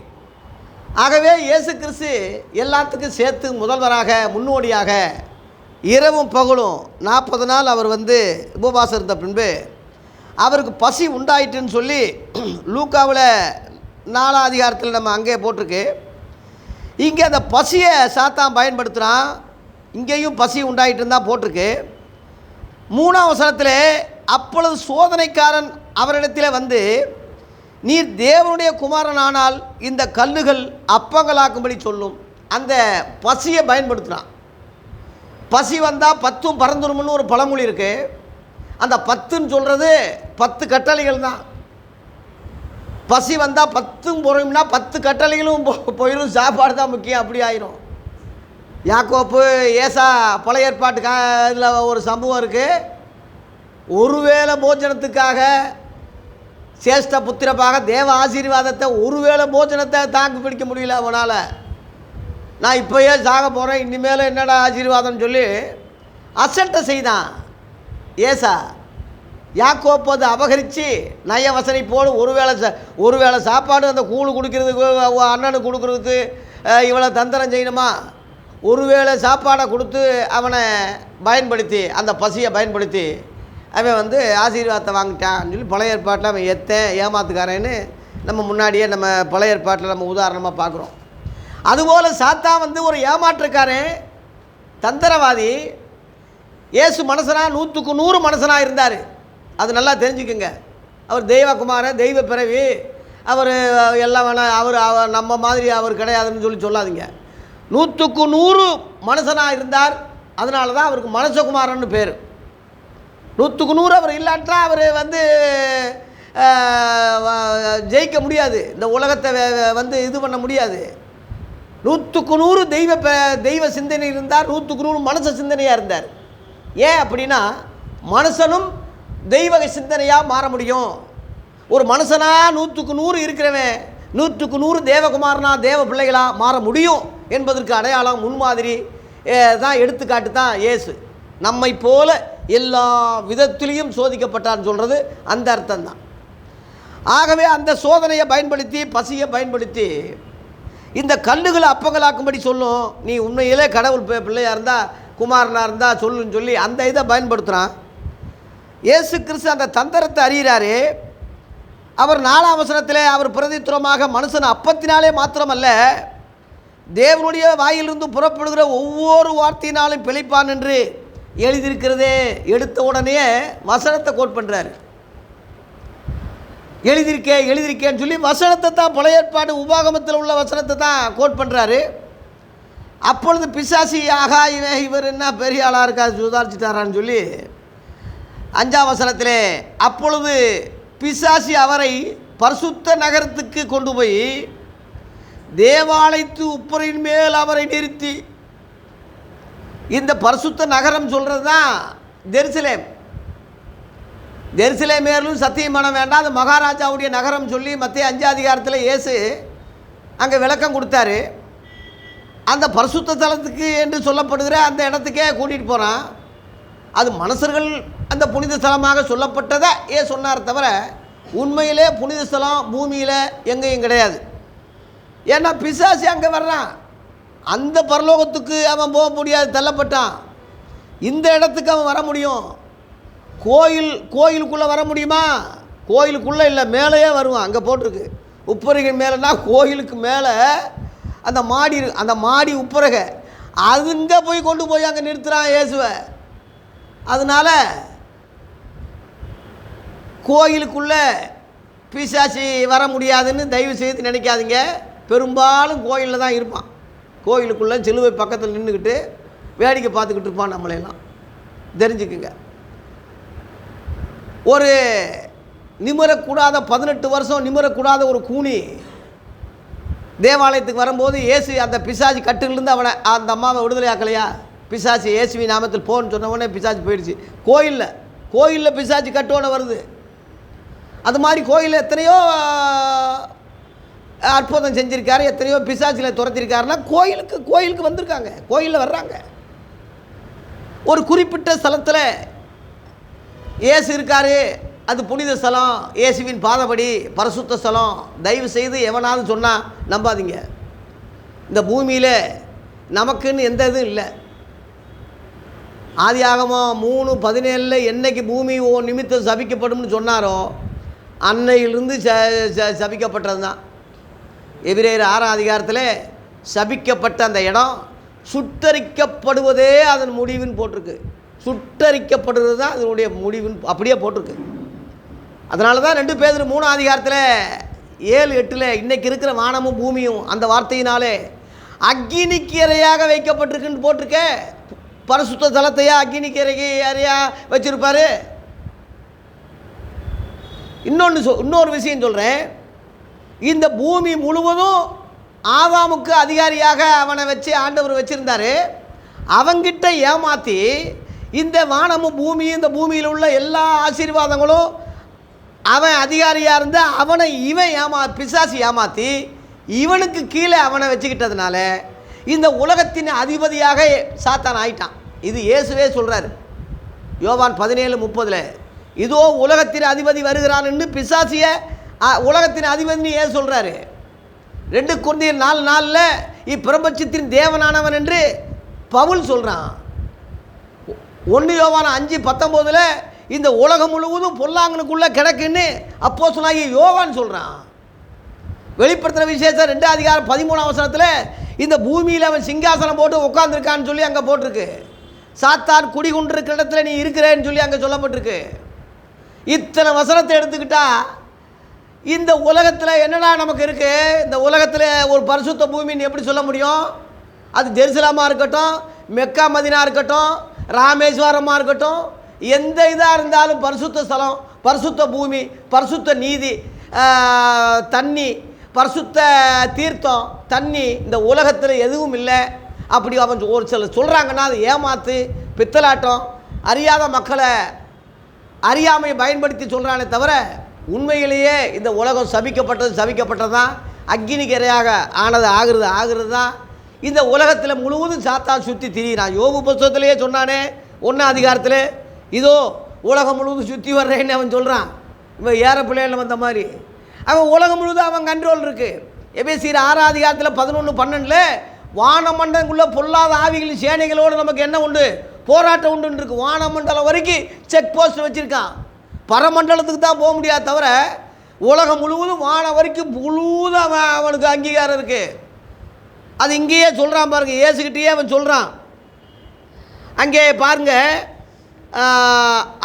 ஆகவே இயேசு கிறிஸ்து எல்லாத்துக்கும் சேர்த்து முதல்வராக முன்னோடியாக இரவும் பகலும் 40 நாள் அவர் வந்து உபவாசம் இருந்த பின்பு அவருக்கு பசி உண்டாயிட்டுன்னு சொல்லி லூக்காவில் 4ஆம் அதிகாரத்தில் நம்ம அங்கே போட்டிருக்கு. இங்கே அந்த பசியை சாத்தான் பயன்படுத்துகிறான். இங்கேயும் பசி உண்டாயிட்டு இருந்தால் போட்டிருக்கு. 3ஆம் வசனத்தில் அப்பொழுது சோதனைக்காரன் அவரிடத்தில் வந்து நீர் தேவனுடைய குமாரன் ஆனால் இந்த கல்லுகள் அப்பங்களாக்கும்படி சொல்லும். அந்த பசியை பயன்படுத்துகிறான். பசி வந்தால் 10 பறந்துரும்னு ஒரு பழமொழி இருக்குது. அந்த 10ன்னு சொல்கிறது 10 கட்டளைகள் தான். பசி வந்தால் 10 போகிறோம்னா 10 கட்டளைகளும் போயிடும். சாப்பாடு தான் முக்கியம். அப்படி ஆயிரும். யாக்கோப்பு ஏசா பழைய ஏற்பாட்டுக்கா இதில் ஒரு சம்பவம் இருக்குது. ஒருவேளை போஜனத்துக்காக சேஷ்ட புத்திரப்பாக தேவ ஆசீர்வாதத்தை ஒருவேளை போஜனத்தை தாக்கு பிடிக்க முடியல அவனால். நான் இப்போயே சாக போகிறேன், இனிமேல் என்னடா ஆசீர்வாதம்னு சொல்லி அசட்டை செய்தான் ஏசா. யாக்கோப்பு அதை அபகரித்து நய வசனிப்போடு ஒருவேளை சாப்பாடு அந்த கூழ் குடிக்கிறதுக்கு அண்ணனுக்கு கொடுக்குறதுக்கு இவளை தந்திரம் செய்யணுமா? ஒருவேளை சாப்பாடை கொடுத்து அவனை பயன்படுத்தி அந்த பசியை பயன்படுத்தி அவன் வந்து ஆசீர்வாதத்தை வாங்கிட்டான்னு சொல்லி பழைய ஏற்பாட்டில் அவன் ஏமாத்துக்காரன்னு நம்ம முன்னாடியே நம்ம பழைய ஏற்பாட்டில் நம்ம உதாரணமாக பார்க்குறோம். அதுபோல் சாத்தான் வந்து ஒரு ஏமாற்றுக்காரன், தந்திரவாதி. இயேசு மனுஷனாக 100க்கு 100 மனுஷனாக இருந்தார். அது நல்லா தெரிஞ்சுக்குங்க. அவர் தெய்வகுமாரன், தெய்வ பிறவி, அவர் எல்லாம் வேணாம், அவர் நம்ம மாதிரி அவர் கிடையாதுன்னு சொல்லாதீங்க. 100க்கு 100 மனுஷனாக இருந்தார். அதனால தான் அவருக்கு மனுஷகுமாரன்னு பேர். 100க்கு 100 அவர் இல்லாட்டா அவர் வந்து ஜெயிக்க முடியாது, இந்த உலகத்தை வந்து இது பண்ண முடியாது. 100க்கு 100 தெய்வ சிந்தனை இருந்தார், 100க்கு 100 மனுஷ சிந்தனையாக இருந்தார். ஏன் அப்படின்னா மனுஷனும் தெய்வ சிந்தனையாக மாற முடியும். ஒரு மனுஷனாக 100க்கு 100 இருக்கிறவன் 100க்கு 100 தேவகுமாரனா தேவ பிள்ளைகளாக மாற முடியும் என்பதற்கு அடையாளம், முன்மாதிரி தான், எடுத்துக்காட்டு தான் இயேசு. நம்மை போல எல்லா விதத்திலையும் சோதிக்கப்பட்டான்னு சொல்கிறது அந்த அர்த்தம் தான். ஆகவே அந்த சோதனையை பயன்படுத்தி, பசியை பயன்படுத்தி இந்த கல்லுகளை அப்பங்களாக்கும்படி சொல்லும். நீ உண்மையிலே கடவுள் பிள்ளையாக இருந்தால், குமாரனாக இருந்தால் சொல்லுன்னு சொல்லி அந்த இதை பயன்படுத்துகிறான். இயேசு கிறிஸ்து அந்த தந்திரத்தை அறிகிறாரு. அவர் 4ஆம் வசனத்திலே அவர் பிரதித்துவமாக மனுஷன் அப்பத்தினாலே மாத்திரமல்ல, தேவனுடைய வாயிலிருந்து புறப்படுகிற ஒவ்வொரு வார்த்தையினாலும் பிழைப்பான் என்று எழுதியிருக்கிறதே. எடுத்த உடனே வசனத்தை கோட் பண்ணுறாரு. எழுதியிருக்கேன்னு சொல்லி வசனத்தை தான், பழைய ஏற்பாடு உபாகமத்தில் உள்ள வசனத்தை தான் கோட் பண்ணுறாரு. அப்பொழுது பிசாசி, ஆகா இவர் என்ன பெரிய ஆளாக இருக்காது, சுதாரிச்சிட்டாரான்னு சொல்லி 5ஆம் வசனத்திலே, அப்பொழுது பிசாசி அவரை பரிசுத்த நகரத்துக்கு கொண்டு போய் தேவாலயத்து உப்பரின் மேல் அவரை நிறுத்தி, இந்த பரிசுத்த நகரம் சொல்கிறது தான் ஜெருசலேம். ஜெருசலேமேலும் சத்தியம் பண்ண வேண்டாம், அது மகாராஜாவுடைய நகரம் சொல்லி மத்திய 5 அதிகாரத்தில் இயேசு அங்கே விளக்கம் கொடுத்தாரு. அந்த பரிசுத்த தலத்துக்கு என்று சொல்லப்படுகிற அந்த இடத்துக்கே கூட்டிகிட்டு போகிறான். அது மனுஷர்கள் அந்த புனித ஸ்தலமாக சொல்லப்பட்டதை சொன்னார் தவிர உண்மையிலே புனித ஸ்தலம் பூமியில் எங்கேயும் கிடையாது. ஏன்னா பிசாசி அங்கே வர்றான், அந்த பரலோகத்துக்கு அவன் போக முடியாது, தள்ளப்பட்டான். இந்த இடத்துக்கு அவன் வர முடியும். கோயிலுக்குள்ளே வர முடியுமா? கோயிலுக்குள்ளே இல்லை, மேலேயே வருவான். அங்கே போட்டிருக்கு உப்பரிகள் மேலேனா கோயிலுக்கு மேலே அந்த மாடி உப்பரகை அதுங்க போய் கொண்டு போய் அங்கே நிறுத்துகிறான் இயேசுவை. அதனால் கோயிலுக்குள்ளே பிசாசி வர முடியாதுன்னு தயவு செய்து நினைக்காதீங்க. பெரும்பாலும் கோயிலில் தான் இருப்பான். கோயிலுக்குள்ளே சிலுவை பக்கத்தில் நின்றுக்கிட்டு வேடிக்கை பார்த்துக்கிட்டு இருப்பான். நம்மளையெல்லாம் தெரிஞ்சுக்குங்க. ஒரு நிமிரக்கூடாத 18 வருஷம் நிமிரக்கூடாத ஒரு கூனி தேவாலயத்துக்கு வரும்போது இயேசு அந்த பிசாசி கட்டிலிருந்து அவனை அந்த அம்மாவை விடுதலை ஆக்கலையா? பிசாசி இயேசுவி நாமத்தில் போன்னு சொன்ன உடனே பிசாசி போயிடுச்சு. கோயிலில் பிசாசி கட்டோட வருது. அது மாதிரி கோயிலில் எத்தனையோ அற்புதம் செஞ்சுருக்காரு, எத்தனையோ பிசாசில் துரத்திருக்காருன்னா கோயிலுக்கு வந்திருக்காங்க, கோயிலில் வர்றாங்க. ஒரு குறிப்பிட்ட ஸ்தலத்தில் இயேசு இருக்கார், அது புனித ஸ்தலம், இயேசுவின் பாதபடி பரிசுத்த ஸ்தலம். தயவு செய்து எவனாவது சொன்னால் நம்பாதீங்க. இந்த பூமியில் நமக்குன்னு எந்த இதுவும் இல்லை. ஆதியாகமம் 3:17 என்னைக்கு பூமி நிமித்தம் சபிக்கப்படும்னு சொன்னாரோ அன்னையிலிருந்து சபிக்கப்பட்டது தான். எபிரேயர் 6ஆம் அதிகாரத்தில் சபிக்கப்பட்ட அந்த இடம் சுட்டரிக்கப்படுவதே அதன் முடிவுன்னு போட்டிருக்கு. சுட்டரிக்கப்படுவது தான் அதனுடைய முடிவுன்னு அப்படியே போட்டிருக்கு. அதனால தான் 2 பேதுரு 3ஆம் அதிகாரத்தில் 7:8 இன்றைக்கி இருக்கிற வானமும் பூமியும் அந்த வார்த்தையினாலே அக்கினிக்கு இரையாக வைக்கப்பட்டிருக்குன்னு போட்டிருக்க. பரிசுத்த தலத்தையா அக்கினிக்கு இரையாக வச்சுருப்பார். இன்னொரு விஷயம் சொல்கிறேன். இந்த பூமி முழுவதும் ஆதாமுக்கு அதிகாரியாக அவனை வச்சு ஆண்டவர் வச்சுருந்தார். அவங்கிட்ட ஏமாற்றி இந்த வானமும் பூமியும் இந்த பூமியில் உள்ள எல்லா ஆசீர்வாதங்களும் அவன் அதிகாரியாக இருந்து அவனை இவன் பிசாசி ஏமாற்றி இவனுக்கு கீழே அவனை வச்சுக்கிட்டதுனால இந்த உலகத்தின் அதிபதியாக சாத்தான் ஆயிட்டான். இது இயேசுவே சொல்கிறார் யோவான் 17:30. இதோ உலகத்தின் அதிபதி வருகிறான்னு பிசாசிய உலகத்தின் அதிபதினு ஏன் சொல்கிறாரு? 2 கொரிந்தியர் 4:4 இப்பிரபஞ்சத்தின் தேவனானவன் என்று பவுல் சொல்கிறான். 1 யோவான் 5:19 இந்த உலகம் முழுவதும் பொல்லாங்கனுக்குள்ளே கிடக்குன்னு அப்போஸ்தலனாகிய யோவான் சொல்கிறான். வெளிப்படுத்தின விசேஷம் 2ஆம் அதிகாரம் 13ஆம் வசனத்தில் இந்த பூமியில் அவன் சிங்காசனம் போட்டு உட்காந்துருக்கான்னு சொல்லி அங்கே போட்டிருக்கு. சாத்தான் குடிகொண்டிருக்கிற இடத்துல நீ இருக்கிறேன்னு சொல்லி அங்கே சொல்லப்பட்டிருக்கு. இத்தனை வசனத்தை எடுத்துக்கிட்டா இந்த உலகத்தில் என்னடா நமக்கு இருக்குது? இந்த உலகத்தில் ஒரு பரிசுத்த பூமின்னு எப்படி சொல்ல முடியும்? அது ஜெருசலமாக இருக்கட்டும், மெக்கா மதினா இருக்கட்டும், ராமேஸ்வரமாக இருக்கட்டும், எந்த இதாக இருந்தாலும் பரிசுத்த ஸ்தலம், பரிசுத்த பூமி, பரிசுத்த நீதி, தண்ணி, பரிசுத்த தீர்த்தம், தண்ணி இந்த உலகத்தில் எதுவும் இல்லை. அப்படி அவன் ஒரு சிலர் சொல்கிறாங்கன்னா அது ஏமாத்து, பித்தலாட்டம், அறியாத மக்களை அறியாமையை பயன்படுத்தி சொல்கிறானே தவிர உண்மையிலேயே இந்த உலகம் சபிக்கப்பட்டது தான். அக்கினிக்கு இரையாக ஆகிறது தான். இந்த உலகத்தில் முழுவதும் சாத்தான் சுற்றி திரியிறான். யோபு புத்தகத்திலேயே சொன்னானே 1 அதிகாரத்தில், இதோ உலகம் முழுவதும் சுற்றி வர்றேன்னு அவன் சொல்கிறான். இவன் ஏற பிள்ளைகள் வந்த மாதிரி அவன் உலகம் முழுவதும் அவன் கண்ட்ரோல் இருக்குது. எபேசியர் 6 அதிகாரத்தில் 11-12 வானமண்டலங்குள்ளே பொல்லாத ஆவிகளின் சேனைகளோடு நமக்கு என்ன உண்டு? போராட்டம் உண்டு இருக்கு. வானமண்டலம் வரைக்கும் செக் போஸ்ட் வச்சுருக்கான். பரமண்டலத்துக்கு தான் போக முடியாது தவிர உலகம் முழுவதும் வானம் வரைக்கும் முழுவதும் அவனுக்கு அங்கீகாரம் இருக்குது. அது இங்கேயே சொல்கிறான் பாருங்க, ஏசுக்கிட்டே அவன் சொல்கிறான். அங்கே பாருங்க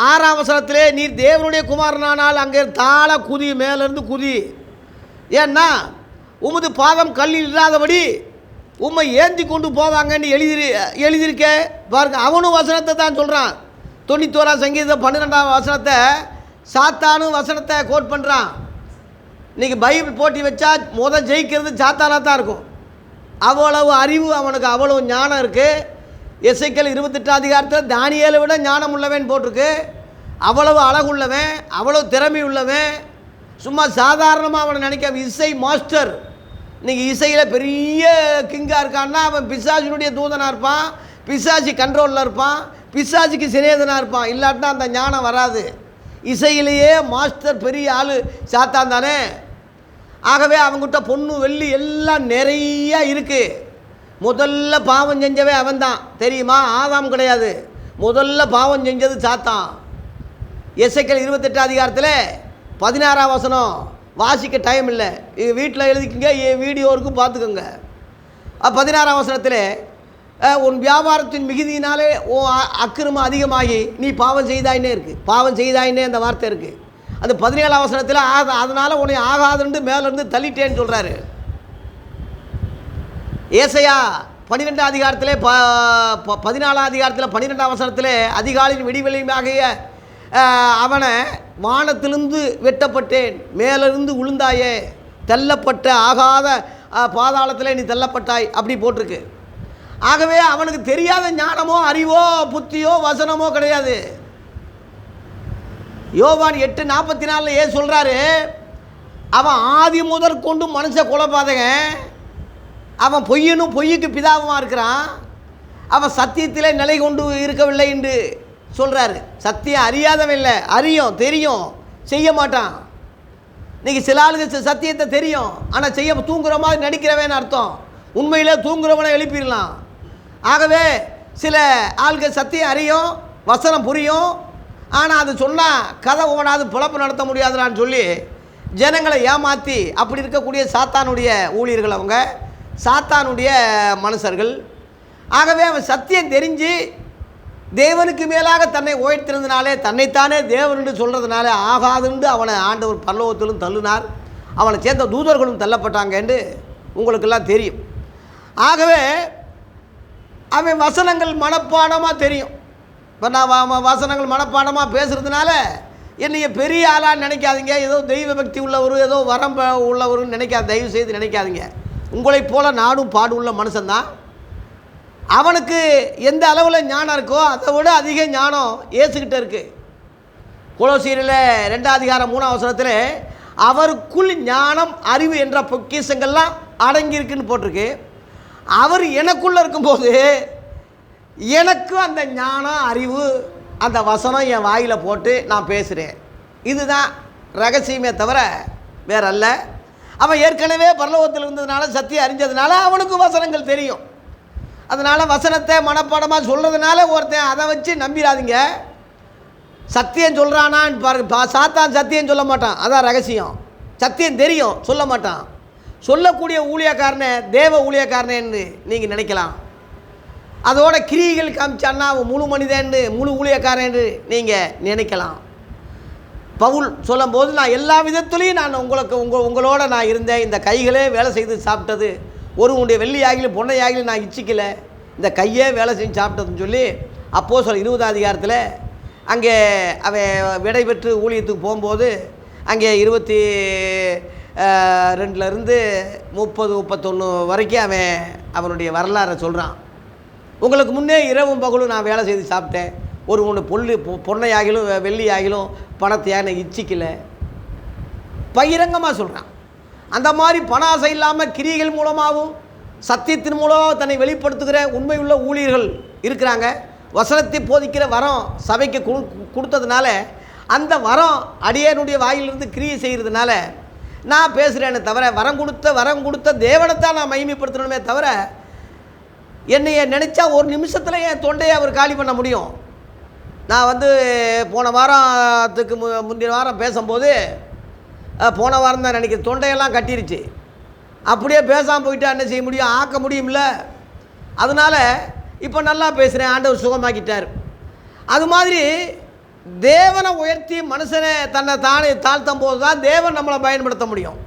6ஆம் வசனத்திலே, நீர் தேவனுடைய குமாரனானால் அங்கே தாழ குதி, மேலேருந்து குதி. ஏன்னா உமது பாதம் கல்லில் இல்லாதபடி உம்மை ஏந்தி கொண்டு போவாங்கன்னு எழுதியிருக்க பாருங்க. அவனும் வசனத்தை தான் சொல்கிறான். 91ஆம் சங்கீதம் 12ஆம் வசனத்தை சாத்தானும் வசனத்தை கோட் பண்ணுறான். இன்றைக்கி பைபிள் போட்டி வச்சா ஜெயிக்கிறது சாத்தானாக தான் இருக்கும். அவ்வளவு அறிவு அவனுக்கு, அவ்வளவு ஞானம் இருக்குது. எசேக்கியேல் 28 அதிகாரத்தில் தானியேலை விட ஞானம் உள்ளவன் போட்டிருக்கு. அவ்வளவு அழகுள்ளவன், அவ்வளவு திறமை உள்ளவன். சும்மா சாதாரணமாக அவனை நினைக்க இசை மாஸ்டர். இன்றைக்கி இசையில் பெரிய கிங்காக இருக்கான்னா அவன் பிசாசினுடைய தூதனாக இருப்பான், பிசாசி கண்ட்ரோலில் இருப்பான், பிசாசிக்கு சிநேகனாக இருப்பான். இல்லாட்டினா அந்த ஞானம் வராது. இசையிலேயே மாஸ்டர் பெரிய ஆள் சாத்தான் தானே. ஆகவே அவங்ககிட்ட பொண்ணு வெள்ளி எல்லாம் நிறைய இருக்குது. முதல்ல பாவம் செஞ்சவே அவன் தான் தெரியுமா? ஆதாம் கிடையாது. முதல்ல பாவம் செஞ்சது சாத்தான். எசேக்கியேல் 28 அதிகாரத்தில் 16ஆம் வசனம் வாசிக்க டைம் இல்லை, வீட்டில் எழுதிக்கிங்க, வீடியோ இருக்கும் பார்த்துக்கோங்க. 16ஆம் வசனத்தில், உன் வியாபாரத்தின் மிகுதியினாலே அக்கிரமம் அதிகமாகி நீ பாவம் செய்தாயினே இருக்குது. பாவம் செய்தாயினே அந்த வார்த்தை இருக்குது. அந்த 17ஆம் வசனத்தில் அதனால் உன்னை ஆகாதுன்னு மேலேருந்து தள்ளிட்டேன்னு சொல்கிறாரு. ஏசாயா 12ஆம் அதிகாரத்தில் 14ஆம் அதிகாரத்தில் 12ஆம் வசனத்தில், அதிகாலையின் விடிவெளியாகிய அவனை வானத்திலிருந்து வெட்டப்பட்டேன், மேலிருந்து உளுந்தாயே, தள்ளப்பட்ட ஆகாத பாதாளத்தில் நீ தள்ளப்பட்டாய் அப்படி போட்டிருக்கு. ஆகவே அவனுக்கு தெரியாத ஞானமோ அறிவோ புத்தியோ வசனமோ கிடையாது. யோவான் 8:44 ஏன் சொல்கிறாரு? அவன் ஆதி முதற் கொண்டு மனுஷ குலபாதகன், அவன் பொய்யனும் பொய்யுக்கு பிதாவுமாக இருக்கிறான், அவன் சத்தியத்திலே நிலை கொண்டு இருக்கவில்லை என்று சொல்கிறாரு. சத்தியம் அறியாதவன் இல்லை, அறியும், தெரியும், செய்ய மாட்டான். இன்றைக்கி சில ஆளுங்க சத்தியத்தை தெரியும் ஆனால் செய்ய தூங்குற மாதிரி நடிக்கிறவன்னு அர்த்தம். உண்மையில் தூங்குறவனை எழுப்பிடலாம். ஆகவே சில ஆளுகள் சத்தியம் அறியும், வசனம் புரியும், ஆனால் அது சொன்னால் கதை ஓடாது, பிழப்பு நடத்த முடியாதுலான்னு சொல்லி ஜனங்களை ஏமாற்றி அப்படி இருக்கக்கூடிய சாத்தானுடைய ஊழியர்கள், அவங்க சாத்தானுடைய மனுஷர்கள். ஆகவே அவன் சத்தியம் தெரிஞ்சு தேவனுக்கு மேலாக தன்னை உயர்த்திருந்தனாலே, தன்னைத்தானே தேவன் என்று சொல்கிறதுனால ஆகாதுண்டு அவனை ஆண்டவர் பரலோகத்திலும் தள்ளினார். அவனை சேர்ந்த தூதர்களும் தள்ளப்பட்டாங்க என்று உங்களுக்கெல்லாம் தெரியும். ஆகவே அவன் வசனங்கள் மனப்பாடமாக தெரியும். இப்போ நான் வசனங்கள் மனப்பாடமாக பேசுகிறதுனால என்னைய பெரிய ஆளாக நினைக்காதீங்க, ஏதோ தெய்வ பக்தி உள்ளவர், ஏதோ வரம் உள்ளவர்னு நினைக்காத, தயவு செய்து நினைக்காதீங்க. உங்களைப் போல நாடும் பாடு உள்ள மனுஷன்தான். அவனுக்கு எந்த அளவில் ஞானம் இருக்கோ அதை விட அதிக ஞானம் இயேசுகிட்ட இருக்குது. கொலோசியரில் 2ஆம் அதிகாரம் 3ஆம் வசனத்தில், அவருக்குள் ஞானம் அறிவு என்ற பொக்கிஷங்கள்லாம் அடங்கியிருக்குன்னு போட்டிருக்கு. அவர் எனக்குள்ளே இருக்கும்போது எனக்கு அந்த ஞானம் அறிவு அந்த வசனம் என் வாயில் போட்டு நான் பேசுகிறேன். இதுதான் ரகசியமே தவிர வேற அல்ல. அவன் ஏற்கனவே பரலோகத்தில் இருந்ததுனால, சத்தியம் அறிஞ்சதுனால அவனுக்கு வசனங்கள் தெரியும். அதனால் வசனத்தை மனப்பாடமாக சொல்கிறதுனால ஒருத்தன் அதை வச்சு நம்பிடாதீங்க. சத்தியம் சொல்கிறானான்னு பாருங்க. சாத்தான் சத்தியம் சொல்ல மாட்டான், அதான் ரகசியம். சத்தியம் தெரியும், சொல்ல மாட்டான். சொல்லக்கூடிய ஊழியக்காரனை தேவ ஊழியக்காரனேன்னு நீங்கள் நினைக்கலாம். அதோட கிரியைகள் காமிச்சான்னா அவன் முழு மனிதன்னு முழு ஊழியக்காரன்னு நீங்கள் நினைக்கலாம். பவுல் சொல்லும் போது நான் எல்லா விதத்துலேயும் நான் உங்களோட நான் இருந்தேன், இந்த கைகளே வேலை செய்து சாப்பிட்டது, ஒருவனுடைய வெள்ளி ஆகிலும் பொன்னை ஆகிலும் நான் இச்சிக்கலை, இந்த கையே வேலை செஞ்சு சாப்பிட்டதுன்னு சொல்லி அப்போஸ்தலர் 20ஆம் அதிகாரத்தில் அங்கே அவன் விடை பெற்று ஊழியத்துக்கு போகும்போது அங்கே 22லேருந்து 30-31 வரைக்கும் அவனுடைய வரலாறை சொல்கிறான். உங்களுக்கு முன்னே இரவும் பகலும் நான் வேலை செய்து சாப்பிட்டேன், ஒரு பொன்னை ஆகிலும் வெள்ளி ஆகிலும் பணத்தையாக நான் இச்சிக்கலை, பகிரங்கமாக சொல்கிறான். அந்த மாதிரி பண ஆசை இல்லாமல் கிரியைகள் மூலமாகவும் சத்தியத்தின் மூலமாக தன்னை வெளிப்படுத்துகிற உண்மையுள்ள ஊழியர்கள் இருக்கிறாங்க. வசனத்தை போதிக்கிற வரம் சபைக்கு கொடுத்ததுனால அந்த வரம் அடியனுடைய வாயிலிருந்து கிரியை செய்கிறதுனால நான் பேசுகிறேன்னு தவிர வரம் கொடுத்த தேவனைத்தான் நான் மகிமைப்படுத்தணுமே தவிர என்னைய நினச்சா ஒரு நிமிஷத்தில் என் தொண்டையை அவர் காலி பண்ண முடியும். நான் போன வாரத்துக்கு முந்தின வாரம் பேசும்போது போன வாரம் தான் நினைக்கிறேன், தொண்டையெல்லாம் கட்டிருச்சு. அப்படியே பேசாமல் போயிட்டா என்ன செய்ய முடியும், ஆக்க முடியும்ல. அதனால் இப்போ நல்லா பேசுகிறேன், ஆண்டவர் சுகமாக்கிட்டார். அது மாதிரி தேவனை உயர்த்தி மனுஷனை தன்னை தானே தாழ்த்தும் போது தான் தேவன் நம்மளை பயன்படுத்த முடியும்.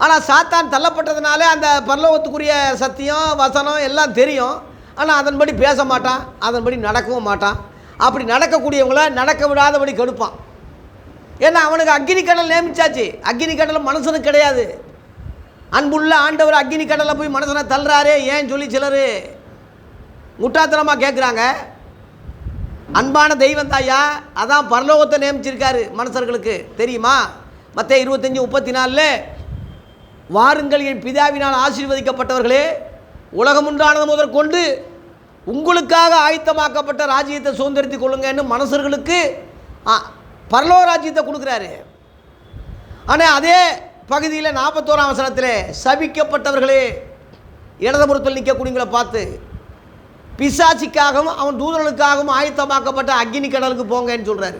ஆனால் சாத்தான் தள்ளப்பட்டதுனால அந்த பரலோகத்துக்குரிய சத்தியம் வசனம் எல்லாம் தெரியும், ஆனால் அதன்படி பேச மாட்டான், அதன்படி நடக்கவும் மாட்டான். அப்படி நடக்கக்கூடியவங்கள நடக்க விடாதபடி கெடுப்பான். ஏன்னா அவனுக்கு அக்கினி கடல் நியமிச்சாச்சு. அக்கினி கடல் மனுஷனுக்கு கிடையாது. அன்புள்ள ஆண்டவர் அக்கினி கடலில் போய் மனுஷனை தள்ளுறாரே ஏன் சொல்லி சிலர் முட்டாத்தனமாக கேட்குறாங்க. அன்பான தெய்வம் தாயா, அதான் பரலோகத்தை நியமிச்சிருக்காரு மனுஷர்களுக்கு தெரியுமா? மத்தேயு 25:34 வாருங்கள் என் பிதாவினால் ஆசீர்வதிக்கப்பட்டவர்களே, உலகம் உண்டானது முதற்கொண்டு உங்களுக்காக ஆயத்தமாக்கப்பட்ட ராஜ்யத்தை சுதந்திரித்துக் கொள்ளுங்கன்னு மனுஷர்களுக்கு பரலோக ராஜ்யத்தை கொடுக்குறாரு. ஆனால் அதே பகுதியில் 41ஆம் வசனத்தில் சபிக்கப்பட்டவர்களே, இடதுபுறத்தில் நிற்கக்கூடியவங்களை பார்த்து பிசாசிக்காகவும் அவன் தூதர்களுக்காகவும் ஆயத்தமாக்கப்பட்ட அக்கினி கடலுக்கு போங்கன்னு சொல்கிறாரு.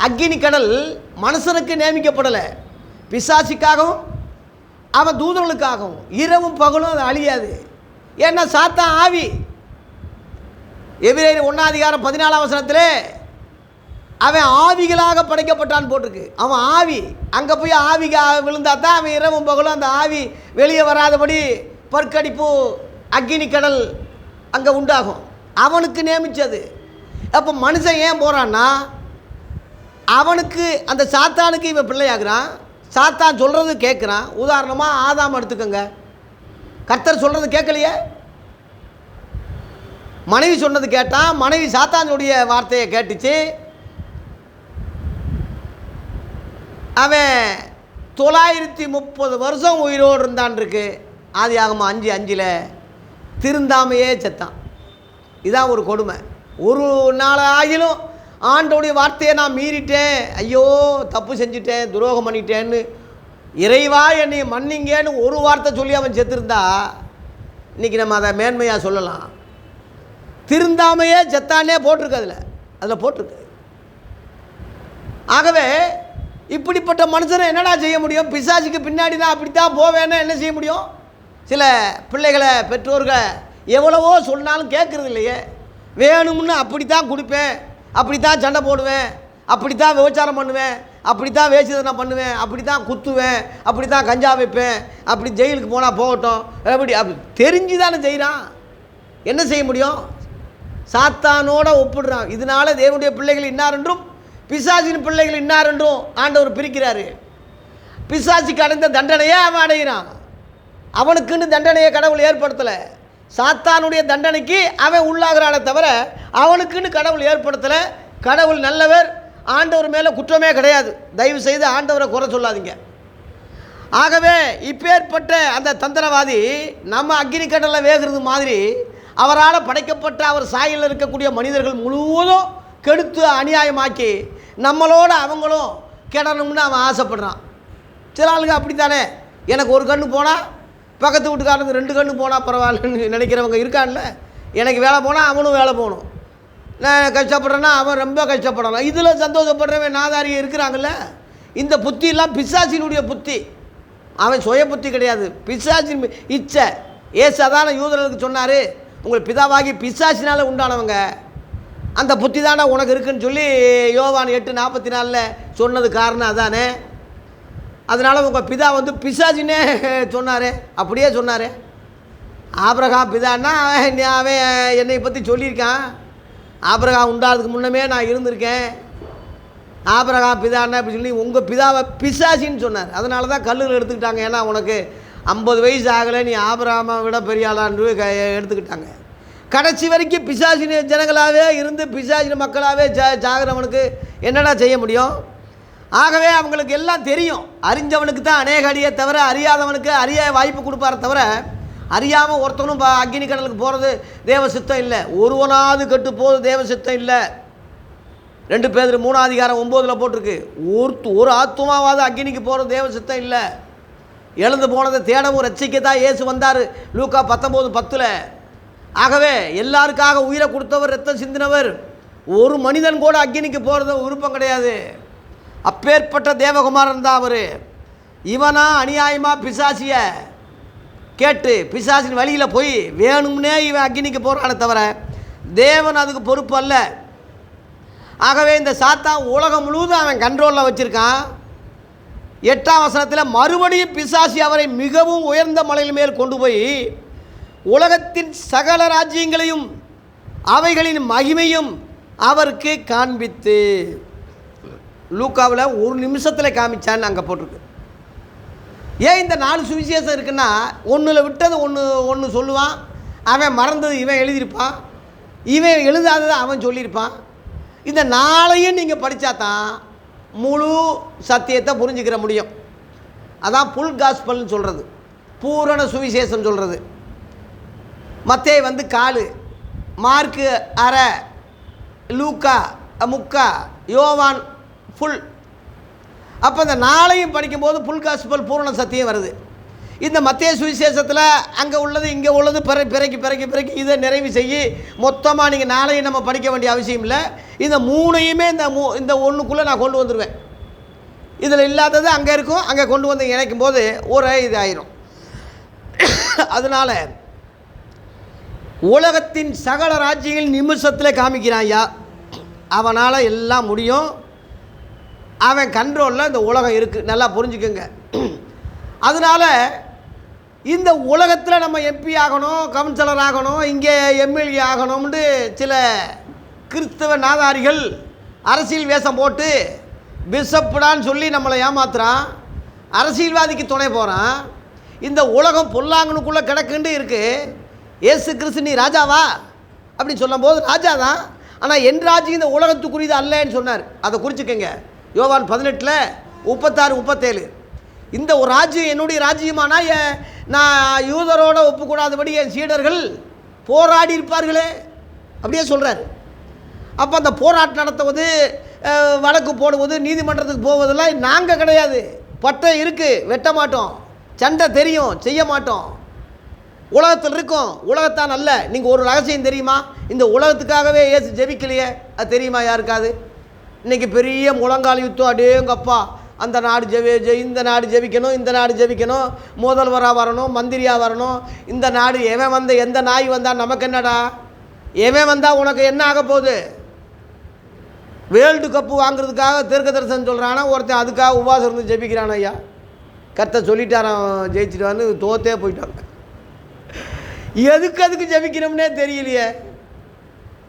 அக்கினி கடல் மனுஷனுக்கு நியமிக்கப்படலை, பிசாசிக்காகவும் அவன் தூதர்களுக்காகவும். இரவும் பகலும் அது அழியாது. ஏன்னா சாத்தான் ஆவி. எபிரேயர் 1ஆம் அதிகாரம் 14ஆம் வசனத்தில் அவன் ஆவிகளாக படைக்கப்பட்டான்னு போட்டிருக்கு. அவன் ஆவி. அங்கே போய் ஆவி விழுந்தா தான் அவன் இரவும் பகலும் அந்த ஆவி வெளியே வராதபடி பற்கடிப்பு அக்கினி கடல் அங்கே உண்டாகும். அவனுக்கு நியமித்தது. அப்போ மனுஷன் ஏன் போகிறான்னா அவனுக்கு அந்த சாத்தானுக்கு இவன் பிள்ளையாகிறான். சாத்தான் சொல்கிறது கேட்குறான். உதாரணமாக ஆதாம் எடுத்துக்கோங்க. கர்த்தர் சொல்கிறது கேட்கலையே, மனைவி சொன்னது கேட்டான். மனைவி சாத்தானுடைய வார்த்தையை கேட்டுச்சு. அவன் 930 வருஷம் உயிரோடு இருந்தான் இருக்கு. ஆதியாகமம் 5:5 திருந்தாமையே செத்தான். இதான் ஒரு கொடுமை. ஒரு நாள் ஆகிலும் ஆண்டோடைய வார்த்தையை நான் மீறிட்டேன், ஐயோ தப்பு செஞ்சுட்டேன், துரோகம் பண்ணிட்டேன்னு இறைவா என்னை மன்னிங்கன்னு ஒரு வார்த்தை சொல்லி அவன் செத்துருந்தா இன்றைக்கி நம்ம அதை மேன்மையாக சொல்லலாம். திருந்தாமையே செத்தானே போட்டிருக்கு, அதில் போட்டிருக்கு. ஆகவே இப்படிப்பட்ட மனுஷனை என்னடா செய்ய முடியும்? பிசாசுக்கு பின்னாடி தான் அப்படித்தான் போவேன்னு என்ன செய்ய முடியும்? சில பிள்ளைகளை பெற்றோர்கள் எவ்வளவோ சொன்னாலும் கேட்குறது இல்லையே. வேணும்னு அப்படித்தான் கொடுப்பேன், அப்படித்தான் சண்டை போடுவேன், அப்படித்தான் விபச்சாரம் பண்ணுவேன், அப்படித்தான் வேசிதனை பண்ணுவேன், அப்படித்தான் குத்துவேன், அப்படித்தான் கஞ்சா வைப்பேன், அப்படி ஜெயிலுக்கு போனால் போகட்டும், அப்படி தெரிஞ்சு தானே செய்கிறான். என்ன செய்ய முடியும்? சாத்தானோட ஒப்பிடுறான். இதனால தேவனுடைய பிள்ளைகள் இன்னார் என்றும் பிசாசின் பிள்ளைகள் இன்னார் என்றும் ஆண்டவர் பிரிக்கிறாரு. பிசாசுக்கு அடைந்த தண்டனையே அவன் அடைகிறான். அவனுக்குன்னு தண்டனையை கடவுள் ஏற்படுத்தலை. சாத்தானுடைய தண்டனைக்கு அவன் உள்ளாகிறானே தவிர அவனுக்குன்னு கடவுள் ஏற்படுத்தலை. கடவுள் நல்லவர், ஆண்டவர் மேலே குற்றமே கிடையாது. தயவு செய்து ஆண்டவரை குறை சொல்லாதீங்க. ஆகவே இப்பேற்பட்ட அந்த தந்திரவாதி நம்ம அக்கினி கடலில் வேகிறது மாதிரி அவரால் படைக்கப்பட்ட அவர் சாயலில் இருக்கக்கூடிய மனிதர்கள் முழுவதும் கெடுத்து அநியாயமாக்கி நம்மளோட அவங்களும் கெடணும்னு அவன் ஆசைப்படுறான். சில ஆளுங்க அப்படி தானே, எனக்கு ஒரு கண்ணு போனால் பக்கத்து வீட்டுக்காரனுக்கு 2 கண்ணு போனால் பரவாயில்லன்னு நினைக்கிறவங்க இருக்கான்ல. எனக்கு வேலை போனால் அவனும் வேலை போகணும், நான் கஷ்டப்படுறேன்னா அவன் ரொம்ப கஷ்டப்படணும், இதில் சந்தோஷப்படுறவன் நாதாரியை இருக்கிறாங்கல்ல. இந்த புத்தியெல்லாம் பிசாசினுடைய புத்தி. அவன் சுய புத்தி கிடையாது, பிசாசின் இச்சை. ஏசு அதான யூதர்களுக்கு சொன்னார், உங்கள் பிதாவாகி பிசாசினால் உண்டானவங்க, அந்த புத்தி தானே உனக்கு இருக்குன்னு சொல்லி யோவான் 8:44 சொன்னது காரணம் அதானே. அதனால் உங்கள் பிதா வந்து பிசாசினே சொன்னார், அப்படியே சொன்னார். ஆபிரகாம் பிதான்னா அவன் என்னை பற்றி சொல்லியிருக்கான். ஆபிரகாம் உண்டாகிறதுக்கு முன்னமே நான் இருந்திருக்கேன். ஆபிரகாம் பிதான்னா அப்படி சொல்லி உங்கள் பிதாவை பிசாசின்னு சொன்னார். அதனால தான் கல்லுகள் எடுத்துக்கிட்டாங்க. ஏன்னா உனக்கு 50 வயசு ஆகலை, நீ ஆபிரகாமை விட பெரிய ஆளான்னு எடுத்துக்கிட்டாங்க. கடைசி வரைக்கும் பிசாசின ஜனங்களாகவே இருந்து பிசாசின மக்களாகவே சாகிறவனுக்கு என்னடா செய்ய முடியும்? ஆகவே அவங்களுக்கு எல்லாம் தெரியும். அறிஞ்சவனுக்கு தான் அநேக அடியே தவிர அறியாதவனுக்கு அறிய வாய்ப்பு கொடுப்பார தவிர, அறியாமல் ஒருத்தனும் அக்னி கடலுக்கு போகிறது தேவ சித்தம் இல்லை. ஒருவனாவது கெட்டு போகிறது தேவ சித்தம் இல்லை. 2 பேதுரு 3:9 போட்டிருக்கு, ஒரு ஆத்துமாவாவது அக்னிக்கு போகிறது தேவ சித்தம் இல்லை. எழுந்து போனதை தேடவும் ரட்சிக்க தான் இயேசு வந்தார், லூக்கா 19:10. ஆகவே எல்லாருக்காக உயிரை கொடுத்தவர், ரத்தம் சிந்தினவர். ஒரு மனிதன் கூட அக்னிக்கு போகிறது விருப்பம் கிடையாது. அப்பேற்பட்ட தேவகுமாரன் தான் அவர். இவனா அநியாயமாக பிசாசிய கேட்டு பிசாசின் வழியில் போய் வேணும்னே இவன் அக்னிக்கு போகிறானே தவிர தேவன் அதுக்கு பொறுப்பு அல்ல. ஆகவே இந்த சாத்தான் உலகம் முழுவதும் அவன் கண்ட்ரோலில் வச்சுருக்கான். 8ஆம் வசனத்தில் மறுபடியும் பிசாசி அவரை மிகவும் உயர்ந்த மலையின் மேல் கொண்டு போய் உலகத்தின் சகல ராஜ்யங்களையும் அவைகளின் மகிமையும் அவருக்கு காண்பித்து, லூக்காவில் 1 நிமிஷத்தில் காமிச்சான்னு அங்கே போட்டிருக்கு. ஏன் இந்த 4 சுவிசேஷம் இருக்குன்னா, ஒன்றில் விட்டது ஒன்று சொல்லுவான், அவன் மறந்தது இவன் எழுதியிருப்பான், இவன் எழுதாததை அவன் சொல்லியிருப்பான். இந்த 4ஐயும் நீங்கள் படித்தா தான் முழு சத்தியத்தை புரிஞ்சுக்கிற முடியும். அதான் புல் காஸ்பல்னு சொல்கிறது, பூரண சுவிசேஷம் சொல்கிறது. மத்தேயு வந்து 4, மார்க்கு 1/2, லூக்கா 3/4, யோவான் ஃபுல். அப்போ இந்த 4ஐயும் படிக்கும்போது புல் காஸ்பல் பூரண சத்தியம் வருது. இந்த மத்தேயு சுவிசேஷத்தில் அங்கே உள்ளது இங்கே உள்ளது பிறக்கி இதை நிறைவு செய்ய மொத்தமாக நீங்கள் 4ஐயும் நம்ம படிக்க வேண்டிய அவசியம் இல்லை. இந்த 3ஐயுமே இந்த ஒன்றுக்குள்ளே நான் கொண்டு வந்துடுவேன். இதில் இல்லாதது அங்கே இருக்கும், அங்கே கொண்டு வந்து இணைக்கும் போது ஒரு இது ஆயிரும். அதனால் உலகத்தின் சகல ராஜ்யங்கள் நிமிஷத்தில் காமிக்கிறான் ஐயா. அவனால் எல்லாம் முடியும். அவன் கண்ட்ரோலில் இந்த உலகம் இருக்குது, நல்லா புரிஞ்சுக்குங்க. அதனால் இந்த உலகத்தில் நம்ம எம்பி ஆகணும், கவுன்சிலர் ஆகணும், இங்கே எம்எல்ஏ ஆகணும்னு சில கிறிஸ்தவ நாதாரிகள் அரசியல் வேஷம் போட்டு பிஷப்டான்னு சொல்லி நம்மளை ஏமாத்துறான். அரசியல்வாதிக்கு துணை போகிறான். இந்த உலகம் பொல்லாங்கனுக்குள்ளே கிடக்குன்னு இருக்குது. ஏசு கிறிஸ்து நீ ராஜாவா அப்படின்னு சொல்லும் போது ராஜா தான், ஆனால் என் ராஜ்யம் இந்த உலகத்துக்குரியது அல்லன்னு சொன்னார். அதை குறிச்சிக்கங்க. யோவான் 18:36-37. இந்த ஒரு ராஜ்யம் என்னுடைய ராஜ்யமானா நான் யூதரோட ஒப்புக்கூடாதபடி என் சீடர்கள் போராடி இருப்பார்களே அப்படியே சொல்கிறார். அப்போ அந்த போராட்டம் நடத்துவது, வழக்கு போடுவது, நீதிமன்றத்துக்கு போவதெல்லாம் நாங்கள் கிடையாது. பட்டம் இருக்குது, வெட்ட மாட்டோம். சண்டை தெரியும், செய்ய மாட்டோம். உலகத்தில் இருக்கும், உலகத்தான் அல்ல. நீங்கள் ஒரு ரகசியம் தெரியுமா? இந்த உலகத்துக்காகவே ஏசு ஜெபிக்கலையே, அது தெரியுமா யாருக்காது? இன்றைக்கி பெரிய முழங்கால் யுத்தம், அடேங்கப்பா, அந்த நாடு இந்த நாடு ஜெபிக்கணும், இந்த நாடு ஜெபிக்கணும், முதல்வராக வரணும், மந்திரியாக வரணும். இந்த நாடு எவன் வந்த எந்த நாய் வந்தால் நமக்கு என்னடா? எவன் வந்தால் உனக்கு என்ன ஆக போகுது? வேர்ல்டு கப்பு வாங்குறதுக்காக தீர்க்க தரிசனம் சொல்கிறானா ஒருத்தன், அதுக்காக உபவாசம் இருந்து ஜெபிக்கிறான். ஐயா கர்த்தர் சொல்லிட்டாரான் ஜெயிச்சிட்டு தோத்தே போயிட்டாங்க. எதுக்கு ஜெபிக்கிறோம்னே தெரியலையே.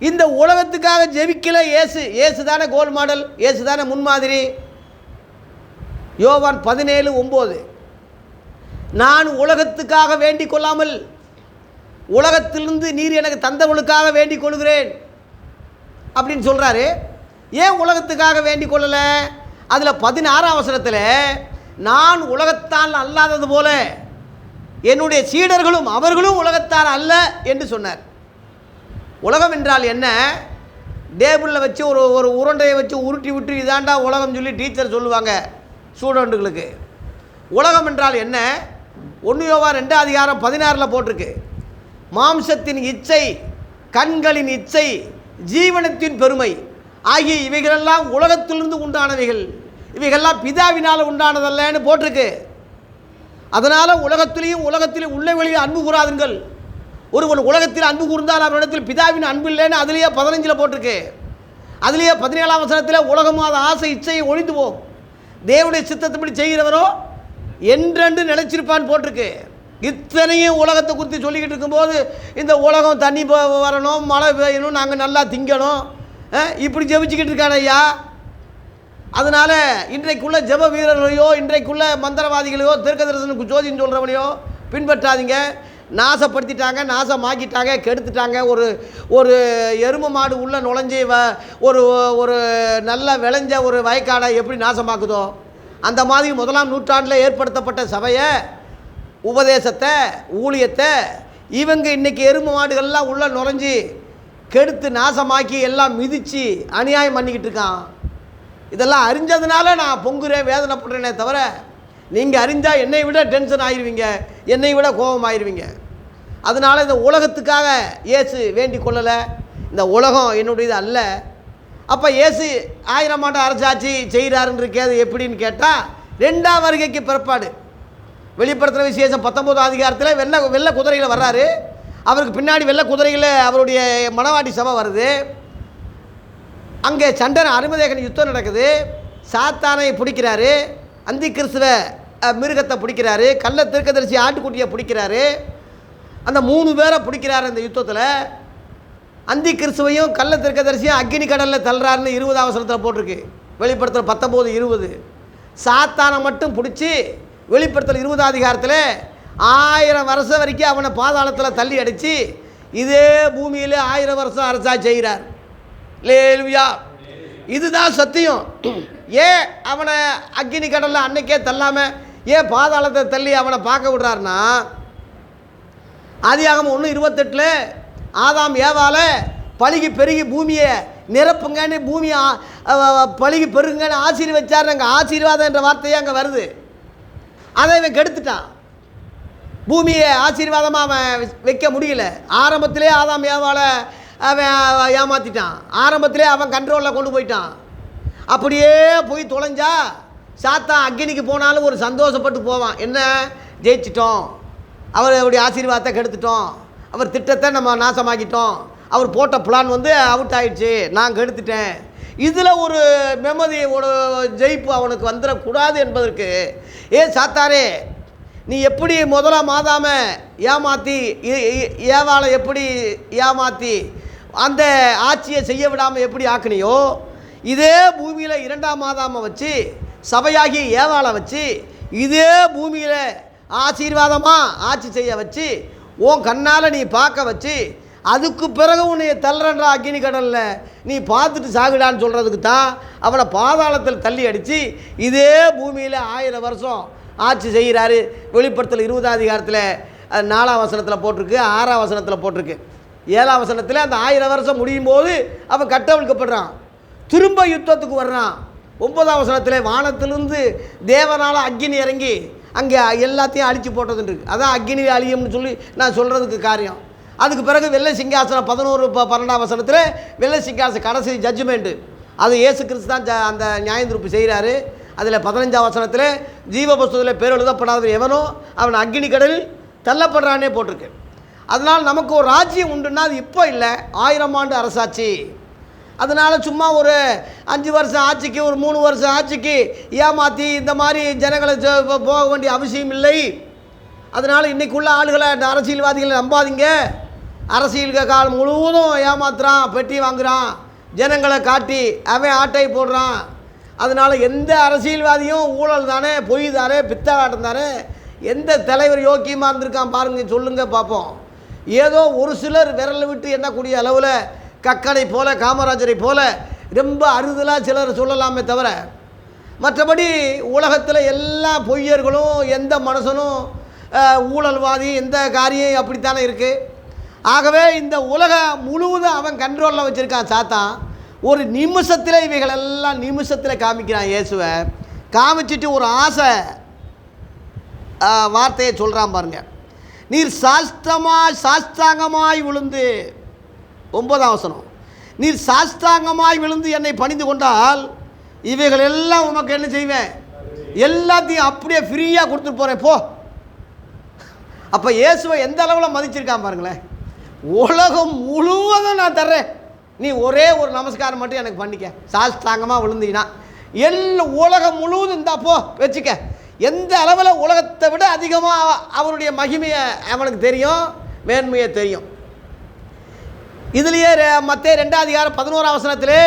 இந்த உலகத்துக்காக ஜெபிக்கல. ஏசு தானே கோல் மாடல், ஏசு தானே முன்மாதிரி. யோவான் 17:9 நான் உலகத்துக்காக வேண்டிக் கொள்ளாமல் உலகத்திலிருந்து நீர் எனக்கு தந்தவளுக்காக வேண்டிக் கொள்கிறேன் அப்படின்னு சொல்கிறாரு. ஏன் உலகத்துக்காக வேண்டிக் கொள்ளலை? அதில் 16ஆம் வசனத்தில் நான் உலகத்தால் அல்லாதது போல என்னுடைய சீடர்களும் அவர்களும் உலகத்தால் அல்ல என்று சொன்னார். உலகம் என்றால் என்ன? டேபிளில் வச்சு ஒரு உருண்டையை வச்சு உருட்டி விட்டு இதாண்டா உலகம் சொல்லி டீச்சர் சொல்லுவாங்க ஸ்டூடெண்ட்டுகளுக்கு. உலகம் என்றால் என்ன? 1 யோவான் 2:16 போட்டிருக்கு. மாம்சத்தின் இச்சை, கண்களின் இச்சை, ஜீவனத்தின் பெருமை ஆகிய இவைகளெல்லாம் உலகத்திலிருந்து உண்டானவைகள், இவைகள்லாம் பிதாவினால் உண்டானதல்லன்னு போட்டிருக்கு. அதனால் உலகத்திலே உள்ள வெளியே அன்பு கூறாதுங்கள். ஒருவன் உலகத்தில் அன்பு கூர்ந்தால் அவனிடத்தில் பிதாவின் அன்பு இல்லைன்னு அதுலேயே 15 போட்டிருக்கு. அதுலேயே 17ஆம் வசனத்தில் உலகமாத ஆசை இச்சையை ஒழிந்து போகும், தேவனுடைய சித்தத்தைப்படி செய்கிறவரோ என்றென்று நிலைச்சிருப்பான்னு போட்டிருக்கு. இத்தனையும் உலகத்தை குறித்து சொல்லிக்கிட்டு இருக்கும்போது இந்த உலகம் தண்ணி வரணும், மழை பெய்யணும், நாங்கள் நல்லா திங்கணும், இப்படி ஜெபிச்சுக்கிட்டு இருக்கான ஐயா. அதனால் இன்றைக்குள்ள ஜெப வீரர்களையோ இன்றைக்குள்ள மந்திரவாதிகளையோ தீர்க்கதரிசனுக்கு ஜோதின்னு சொல்கிறவனையோ பின்பற்றாதீங்க. நாசப்படுத்திட்டாங்க, நாசமாக்கிட்டாங்க, கெடுத்துட்டாங்க. ஒரு எருமை மாடு உள்ளே நுழைஞ்சி ஒரு ஒரு நல்ல விளைஞ்ச ஒரு வயக்காடை எப்படி நாசமாக்குதோ அந்த மாதிரி 1ஆம் நூற்றாண்டில் ஏற்படுத்தப்பட்ட சபையை, உபதேசத்தை, ஊழியத்தை இவங்க இன்றைக்கி எருமை மாடுகள்லாம் உள்ளே நுழைஞ்சி கெடுத்து நாசமாக்கி எல்லாம் மிதித்து அநியாயம் பண்ணிக்கிட்டு இருக்கான். இதெல்லாம் அறிஞ்சதுனால நான் பொங்குறேன், வேதனைப்படுறேனே தவிர நீங்கள் அறிஞ்சால் என்னை விட டென்ஷன் ஆயிடுவீங்க, என்னை விட கோபம் ஆயிடுவீங்க. அதனால் இந்த உலகத்துக்காக இயேசு வேண்டிக் கொள்ளலை. இந்த உலகம் என்னுடையது அல்ல. அப்போ இயேசு 1000 ஆண்டு அரசாட்சி செய்கிறாருன்னு இருக்கே, அது எப்படின்னு கேட்டால் 2ஆம் வருகைக்கு பிற்பாடு. வெளிப்படுத்துகிற விசேஷம் 19ஆம் அதிகாரத்தில் வெள்ளை குதிரையில் வர்றாரு. அவருக்கு பின்னாடி வெள்ளை குதிரையில் அவருடைய மணவாட்டி சபை வருது. அங்கே சண்டை அருமதேகன் யுத்தம் நடக்குது. சாத்தானை பிடிக்கிறாரு, அந்தி கிறிஸ்துவ மிருகத்தை பிடிக்கிறாரு, கள்ள தீர்க்கதரிசி ஆட்டுக்குட்டியை பிடிக்கிறாரு. அந்த 3 பேரை பிடிக்கிறாரு. அந்த யுத்தத்தில் அந்தி கிறிஸ்துவையும் கள்ள தீர்க்கதரிசியும் அக்னி கடலில் தள்ளுறாருன்னு 20ஆம் வசனத்தில் போட்டிருக்கு. வெளிப்படுத்தல் 19:20. சாத்தானை மட்டும் பிடிச்சி வெளிப்படுத்தல் 20ஆம் அதிகாரத்தில் 1000 வருஷம் வரைக்கும் அவனை பாதாளத்தில் தள்ளி அடித்து இதே பூமியில் 1000 வருஷம் அரசாட்சி செய்கிறார். லேலுயா, இதுதான் சத்தியம். ஏன் அவனை அக்னி கடலில் அன்னைக்கே தள்ளாமல் ஏன் பாதாளத்தை தள்ளி அவனை பார்க்க விடுறாருன்னா, ஆதியாகமம் 1:28 ஆதாம் ஏவால பழுகி பெருகி பூமியை நிரப்புங்கன்னு பூமியை பழுகி பெருங்கன்னு ஆசீர்வச்சார். அங்கே ஆசீர்வாதம் என்ற வார்த்தையே அங்கே வருது. அதை இவன் கெடுத்துட்டான். பூமியை ஆசீர்வாதமாக அவன் வைக்க முடியல. ஆரம்பத்திலே ஆதாம் ஏவால அவன் ஏமாற்றிட்டான். ஆரம்பத்திலே அவன் கண்ட்ரோலில் கொண்டு போயிட்டான். அப்படியே போய் தொலைஞ்சா சாத்தான் அக்னிக்கு போனாலும் ஒரு சந்தோஷப்பட்டு போவான். என்ன, ஜெயிச்சிட்டோம், அவருடைய ஆசீர்வாதத்தை கெடுத்துட்டோம், அவர் திட்டத்தை நம்ம நாசமாக்கிட்டோம், அவர் போட்ட பிளான் அவுட் ஆகிடுச்சு, நான் கெடுத்துட்டேன். இதில் ஒரு மெமதி, ஒரு ஜெயிப்பு அவனுக்கு வந்துடக்கூடாது என்பதற்கு, சாத்தாரே நீ எப்படி முதலாம் ஆதாம ஏமாற்றி ஏவாளை எப்படி ஏமாற்றி அந்த ஆட்சியை செய்ய விடாமல் எப்படி ஆக்குனியோ, இதே பூமியில் 2ஆம் ஆதாமை வச்சு சபையாகி ஏவாளை வச்சு இதே பூமியில் ஆசீர்வாதமாக ஆட்சி செய்ய வச்சு உன் கண்ணால் நீ பார்க்க வச்சு அதுக்கு பிறகு உன்னை தள்ளுறன்றா அக்னி கடலில் நீ பார்த்துட்டு சாகுடான்னு சொல்கிறதுக்கு தான் அவனை பாதாளத்தில் தள்ளி அடித்து இதே பூமியில் 1000 வருஷம் ஆட்சி செய்கிறாரு. வெளிப்படுத்தல் 20ஆம் அதிகாரத்தில் 4ஆம் வசனத்தில் போட்டிருக்கு, 6ஆம் வசனத்தில் போட்டிருக்கு. 7ஆம் வசனத்தில் அந்த 1000 வருஷம் முடியும் போது அவன் கட்டவிழ்க்கப்படுறான், திரும்ப யுத்தத்துக்கு வர்றான். 9ஆம் வசனத்தில் வானத்திலிருந்து தேவனால் அக்னி இறங்கி அங்கே எல்லாத்தையும் அழித்து போட்டதுன்னு இருக்குது. அதான் அக்னி அழியும்னு சொல்லி நான் சொல்கிறதுக்கு காரியம். அதுக்கு பிறகு வெள்ளை சிங்காசனம் 11-12ஆம் வசனத்தில் வெள்ளை சிங்காசனம் கடைசி ஜட்ஜ்மெண்ட்டு, அது இயேசு கிறிஸ்து தான் அந்த நியாயந்தீர்ப்பு செய்கிறாரு. அதில் 15ஆம் வசனத்தில் ஜீவ புஸ்தகத்தில் பேர் எழுதப்படாத எவனோ அவன் அக்னி கடலில் தள்ளப்படுறானே போட்டிருக்கு. அதனால் நமக்கு ஒரு ராஜ்யம் உண்டுன்னா அது இப்போ இல்லை, 1000 ஆண்டு அரசாட்சி. அதனால் சும்மா ஒரு 5 வருஷம் ஆட்சிக்கு, ஒரு 3 வருஷம் ஆட்சிக்கு ஏமாற்றி இந்த மாதிரி ஜனங்களை போக வேண்டிய அவசியம் இல்லை. அதனால் இன்றைக்குள்ள ஆளுகளை அரசியல்வாதிகளை நம்பாதீங்க. அரசியல் காலம் முழுவதும் ஏமாத்துறான், பெட்டி வாங்குகிறான், ஜனங்களை காட்டி அவன் ஆட்டை போடுறான். அதனால் எந்த அரசியல்வாதியும் ஊழல் தானே, பொய் தானே, பித்தவாட்டம் தானே. எந்த தலைவர் யோக்கியமாக இருந்திருக்கான் பாருங்கள், சொல்லுங்கள் பார்ப்போம். ஏதோ ஒரு சிலர் விரல் விட்டு எண்ணக்கூடிய அளவில் கக்கனை போல காமராஜரை போல ரொம்ப அறுதலாக சிலர் சொல்லலாமே தவிர, மற்றபடி உலகத்தில் எல்லா பொய்யர்களும் எந்த மனுஷனும் ஊழல்வாதி எந்த காரியம் அப்படித்தானே இருக்குது. ஆகவே இந்த உலகம் முழுவதும் அவன் கண்ட்ரோலில் வச்சுருக்கான் சாத்தான். ஒரு நிமிஷத்தில் இவைகளெல்லாம் நிமிஷத்தில் காமிக்கிறான். இயேசுவை காமிச்சிட்டு ஒரு ஆசை வார்த்தையை சொல்கிறான் பாருங்க. நீர் சாஷ்டாங்கமாய் விழுந்து, 9ஆம் வசனம், நீர் சாஷ்டாங்கமாய் விழுந்து என்னை பணிந்து கொண்டால் இவைகள் எல்லாம் உமக்கு என்ன செய்வேன், எல்லாத்தையும் அப்படியே ஃப்ரீயாக கொடுத்துட்டு போகிறேன் போ அப்போ இயேசுவை எந்த அளவில் மதிச்சிருக்கான் பாருங்களேன். உலகம் முழுவதும் நான் தர்றேன், நீ ஒரே ஒரு நமஸ்காரம் மட்டும் எனக்கு பண்ணிக்க, சாஷ்டாங்கமாக விழுந்தீங்கன்னா உலகம் முழுவதும் இந்தாப்போ வச்சுக்க. எந்த அளவில் உலகத்தை விட அதிகமாக அவருடைய மகிமையை அவனுக்கு தெரியும், மேன்மையை தெரியும். இதுலேயே மத்தேயு 2:11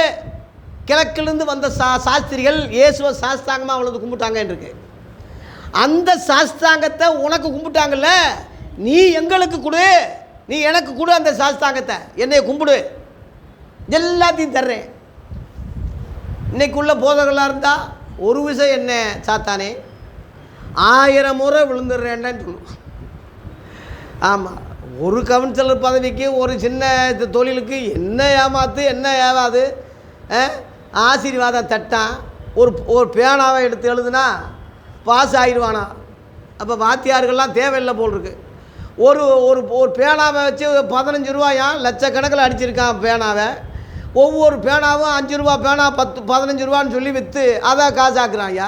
கிழக்கிலிருந்து வந்த சாஸ்திரிகள் இயேசுவை சாஸ்தாங்கமாக அவ்வளவு கும்பிட்டாங்கன்னு இருக்கு. அந்த சாஸ்தாங்கத்தை உனக்கு கும்பிட்டாங்கல்ல, நீ எங்களுக்கு கொடு, நீ எனக்கு கொடு அந்த சாஸ்தாங்கத்தை, என்னை கும்பிடு, எல்லாத்தையும் தர்றேன். இன்னைக்குள்ள போதகர்களாக இருந்தால் ஒரு விஷயம் என்ன, சாத்தானே 1000 முறை விழுந்துடுறேன்னு சொல்லுவான். ஆமாம், ஒரு கவுன்சிலர் பதவிக்கு ஒரு சின்ன தொழிலுக்கு என்ன ஏமாத்து என்ன ஏவாது, ஆசீர்வாதம் தட்டான், ஒரு பேனாவை எடுத்து எழுதுனா பாஸ் ஆகிடுவானா. அப்போ வாத்தியார்கள்லாம் தேவையில்லை போல் இருக்கு. ஒரு ஒரு ஒரு பேனாவை வச்சு 15 ரூபாயா லட்சக்கணக்கில் அடிச்சிருக்கான் பேனாவை. ஒவ்வொரு பேனாவும் 5 ரூபா பேனா 10-15 ரூபான்னு சொல்லி விற்று அதை காசாக்குறாங்க.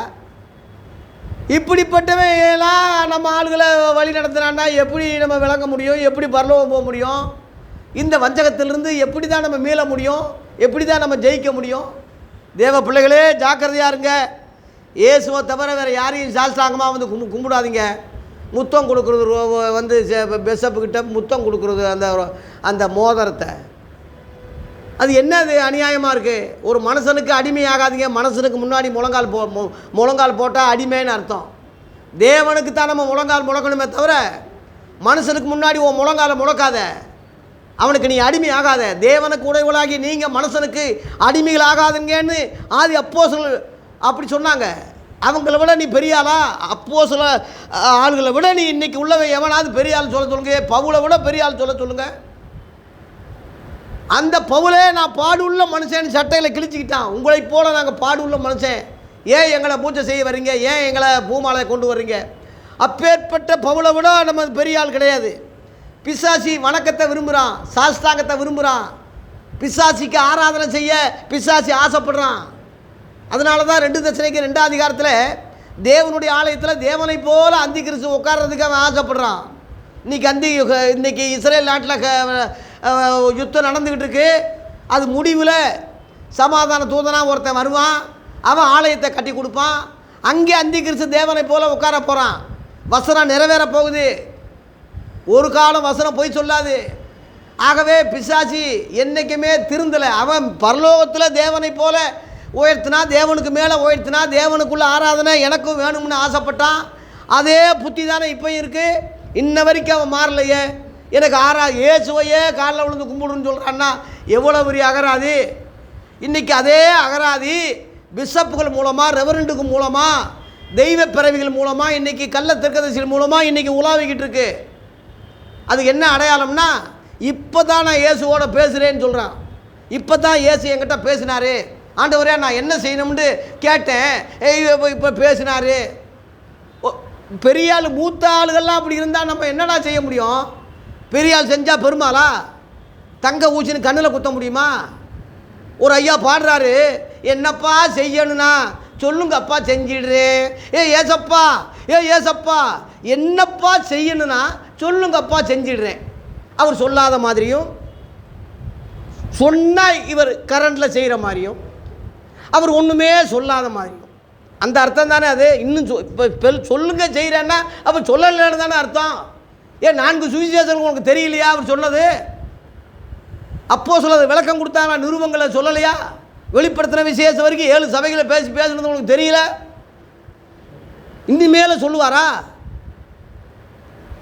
இப்படிப்பட்டவன் எல்லாம் நம்ம ஆளுகளை வழி நடத்துகிறான்னா எப்படி நம்ம விளங்க முடியும், எப்படி பரலோகம் போக முடியும்? இந்த வஞ்சகத்திலிருந்து எப்படி தான் நம்ம மீள முடியும், எப்படி தான் நம்ம ஜெயிக்க முடியும்? தேவ பிள்ளைகளே ஜாக்கிரதையாக இருங்க. இயேசுவை தவிர வேறு யாரையும் சாஸ்தாங்கமாக வந்து கும்பிடாதீங்க. முத்தம் கொடுக்குறது வந்து பிஷப்புக்கிட்ட முத்தம் கொடுக்குறது அந்த மோதிரத்தை, அது என்னது அநியாயமாக இருக்குது. ஒரு மனுஷனுக்கு அடிமையாகாதீங்க. மனுஷனுக்கு முன்னாடி முழங்கால் போட்டால் அடிமைன்னு அர்த்தம். தேவனுக்கு தான் நம்ம முழங்கால் முழக்கணுமே தவிர மனுஷனுக்கு முன்னாடி முழங்காலை முழக்காத, அவனுக்கு நீ அடிமை ஆகாத. தேவனுக்கு உடையவளாகி நீங்கள் மனுஷனுக்கு அடிமைகள் ஆகாதுங்கன்னு ஆதி அப்போஸ்தலர் அப்படி சொன்னாங்க. அவங்கள விட நீ பெரிய ஆளா? அப்போஸ்தலர் ஆளுகளை விட நீ இன்றைக்கி உள்ளவன் எவனாவது பெரிய ஆள் சொல்ல சொல்லுங்க. பவுலை விட பெரிய ஆள் சொல்ல சொல்லுங்கள். அந்த பவுலே நான் பாடுள்ள மனுஷன் சட்டையில் கிழிச்சிக்கிட்டான். உங்களைப் போல நாங்கள் பாடுள்ள மனுஷன், ஏன் எங்களை பூஜை செய்ய வர்றீங்க, ஏன் எங்களை பூமாலை கொண்டு வர்றீங்க? அப்பேற்பட்ட பவுலை விட நம்ம பெரிய ஆள் கிடையாது. பிசாசி வணக்கத்தை விரும்புகிறான், சாஸ்தாங்கத்தை விரும்புகிறான். பிசாசிக்கு ஆராதனை செய்ய பிசாசி ஆசைப்படுறான். அதனால தான் 2 தெசலோனிக்கேயர் 2 தேவனுடைய ஆலயத்தில் தேவனை போல அந்தி கிறிஸ்து உட்கார்றதுக்கு அவன் ஆசைப்படுறான். இன்றைக்கி இஸ்ரேல் நாட்டில் யுத்தம் நடந்துக்கிட்டு இருக்கு. அது முடிவில் சமாதான தூதனாக ஒருத்தன் வருவான், அவன் ஆலயத்தை கட்டி கொடுப்பான். அங்கே அந்தி கிறிஸ்து தேவனை போல உட்கார போகிறான். வசனம் நிறைவேற போகுது. ஒரு காலம் வசனம் போய் சொல்லாது. ஆகவே பிசாசி என்றைக்குமே திருந்தலை. அவன் பரலோகத்தில் தேவனை போல உயர்த்தினா, தேவனுக்கு மேலே உயர்த்தினா, தேவனுக்குள்ள ஆராதனை எனக்கும் வேணும்னு ஆசைப்பட்டான். அதே புத்தி தானே இப்போயும் இருக்குது. இன்ன வரைக்கும் அவன் மாறலையே. எனக்கு இயேசுவையே காலில் விழுந்து கும்பிடுன்னு சொல்கிறான்னா எவ்வளோ பெரிய அகராதி. இன்றைக்கி அதே அகராதி பிஷப்புகள் மூலமாக, ரெவரண்டுக்கு மூலமாக, தெய்வ பிறவிகள் மூலமாக, இன்றைக்கி கள்ள தெற்கதரிசிகள் மூலமாக இன்றைக்கி உலாவிக்கிட்டு இருக்கு. அதுக்கு என்ன அடையாளம்னா, இப்போ தான் நான் இயேசுவோட பேசுகிறேன்னு சொல்கிறான். இப்போ தான் இயேசு என்கிட்ட பேசினார், ஆண்டவரே நான் என்ன செய்யணும்னு கேட்டேன், இப்போ பேசினார். பெரிய ஆள் மூத்த ஆளுகள்லாம் அப்படி இருந்தால் நம்ம என்னடா செய்ய முடியும்? பெரிய ஆள் செஞ்சால் பெருமாளா? தங்க ஊசின்னு கண்ணில் குத்த முடியுமா? ஒரு ஐயா பாடுறாரு, என்னப்பா செய்யணும்னா சொல்லுங்கப்பா செஞ்சிடுறேன். ஏசப்பா ஏசப்பா என்னப்பா செய்யணும்னா சொல்லுங்கப்பா செஞ்சிடுறேன். அவர் சொல்லாத மாதிரியும், சொன்னால் இவர் கரண்டில் செய்கிற மாதிரியும், அவர் ஒன்றுமே சொல்லாத மாதிரியும். அந்த அர்த்தம் தானே அது. இன்னும் இப்போ சொல்லுங்க செய்கிறேன்னா அப்போ சொல்லலைன்னு தானே அர்த்தம். 4 சுவிசேஷங்கள் உங்களுக்கு தெரியலையா அவர் சொன்னது? அப்போ சொல்லது விளக்கம் கொடுத்தாங்க, நிருபங்களை சொல்லலையா? வெளிப்படுத்தின விசேஷம் வரைக்கும் 7 சபைகளை பேசுனது உங்களுக்கு தெரியல? இனிமேல சொல்லுவாரா?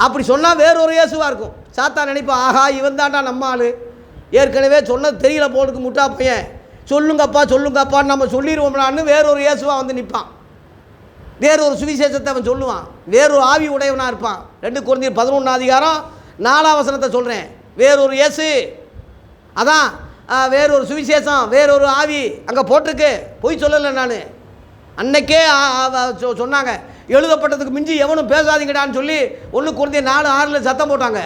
அப்படி சொன்னால் வேறொரு இயேசுவாக இருக்கும். சாத்தான் நினைப்பான், ஆஹா இவன் தாண்டா நம்ம ஆள், ஏற்கனவே சொன்னது தெரியல போலுக்கு முட்டா பையன், சொல்லுங்கப்பா சொல்லுங்கப்பான்னு நம்ம சொல்லிடுவோம்னான்னு வேறொரு இயேசுவாக வந்து நிற்பான். வேறொரு சுவிசேஷத்தை அவன் சொல்லுவான். வேறொரு ஆவி உடையவனாக இருப்பான். 2 கொரிந்தியர் 11:4 சொல்கிறேன். வேறொரு இயேசு, அதான் வேறொரு சுவிசேஷம், வேறொரு ஆவி அங்கே போட்டிருக்கு. போய் சொல்லலை நான். அன்னைக்கே சொன்னாங்க, எழுதப்பட்டதுக்கு மிஞ்சி எவனும் பேசாதீங்கடான்னு சொல்லி 1 கொரிந்தியர் 4:6 சத்தம் போட்டாங்க.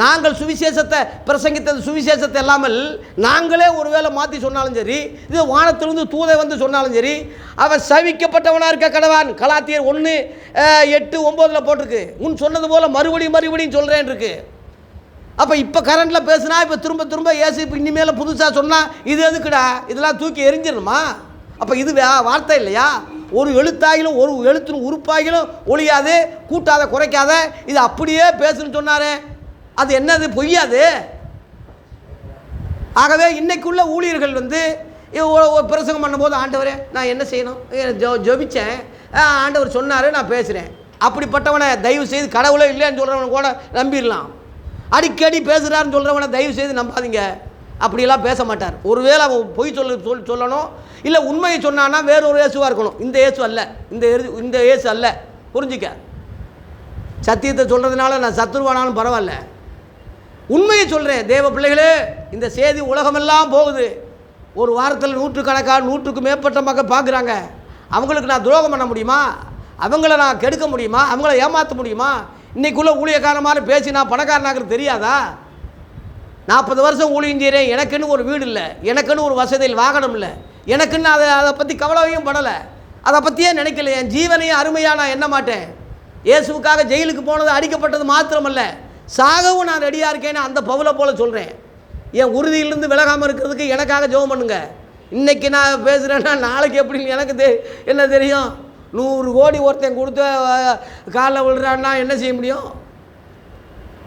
நாங்கள் சுவிசேஷத்தை பிரசங்கித்தது சுவிசேஷத்தை இல்லாமல் நாங்களே ஒருவேளை மாற்றி சொன்னாலும் சரி, இது வானத்திலிருந்து தூதை வந்து சொன்னாலும் சரி, அவன் சவிக்கப்பட்டவனாக இருக்க கடவான். கலாத்தியர் 1:8-9 போட்டிருக்கு. முன் சொன்னது போல் மறுபடியும் சொல்கிறேன் இருக்கு. அப்போ இப்போ கரண்டில் பேசுனா, இப்போ திரும்ப திரும்ப ஏசு இப்போ இனிமேல் புதுசாக சொன்னால் இது எதுக்குடா, இதெல்லாம் தூக்கி எரிஞ்சிடணுமா? அப்போ இது வார்த்தை இல்லையா? ஒரு எழுத்தாகிலும் ஒரு எழுத்தின் உறுப்பாகிலும் ஒழியாது, கூட்டாத குறைக்காத, இது அப்படியே பேசுன்னு சொன்னாரே, அது என்னது? பொய்யாது. ஆகவே இன்னைக்குள்ள ஊழியர்கள் வந்து பிரசங்கம் பண்ணும்போது, ஆண்டவரே நான் என்ன செய்யணும், ஜெபிச்சேன், ஆண்டவர் சொன்னார், நான் பேசுகிறேன். அப்படிப்பட்டவனை தயவு செய்து கடவுளே இல்லைன்னு சொல்கிறவனை கூட நம்பிடலாம். அடிக்கடி பேசுகிறாருன்னு சொல்கிறவனை தயவு செய்து நம்பாதீங்க. அப்படியெல்லாம் பேச மாட்டார். ஒருவேளை அவன் பொய் சொல்லணும், இல்லை உண்மையை சொன்னான்னா வேறொரு இயேசுவாக இருக்கணும். இந்த இயேசு அல்ல, இந்த இயேசு அல்ல. புரிஞ்சிக்க. சத்தியத்தை சொல்கிறதுனால நான் சத்துருவானாலும் பரவாயில்ல, உண்மையை சொல்கிறேன். தேவ பிள்ளைகளே, இந்த செய்தி உலகமெல்லாம் போகுது. ஒரு வாரத்தில் 100க்கு மேற்பட்ட மக்கள் பார்க்குறாங்க. அவங்களுக்கு நான் துரோகம் பண்ண முடியுமா? அவங்கள நான் கெடுக்க முடியுமா? அவங்கள ஏமாற்ற முடியுமா? இன்றைக்குள்ள ஊழியக்காரமான பேசி நான் பணக்காரனாகிறது தெரியாதா? 40 வருஷம் ஊழியம் செய்கிறேன். எனக்குன்னு ஒரு வீடு இல்லை, எனக்குன்னு ஒரு வசதியில் வாகனம் இல்லை, எனக்குன்னு அதை பற்றி கவலையும் படலை, அதை பற்றியே நினைக்கல. என் ஜீவனையும் அருமையாக நான் எண்ண மாட்டேன். இயேசுவுக்காக ஜெயிலுக்கு போனது, அடிக்கப்பட்டது மாத்திரமல்ல, சாகவும் நான் ரெடியாக இருக்கேன்னு அந்த பவுலை போல சொல்கிறேன். என் உறுதியிலிருந்து விலகாமல் இருக்கிறதுக்கு எனக்காக ஜெபம் பண்ணுங்க. இன்றைக்கி நான் பேசுகிறேன்னா நாளைக்கு எப்படின்னு எனக்கு என்ன தெரியும்? 100 கோடி ஒருத்தன் கொடுத்து காலில் விழுறான்னா என்ன செய்ய முடியும்?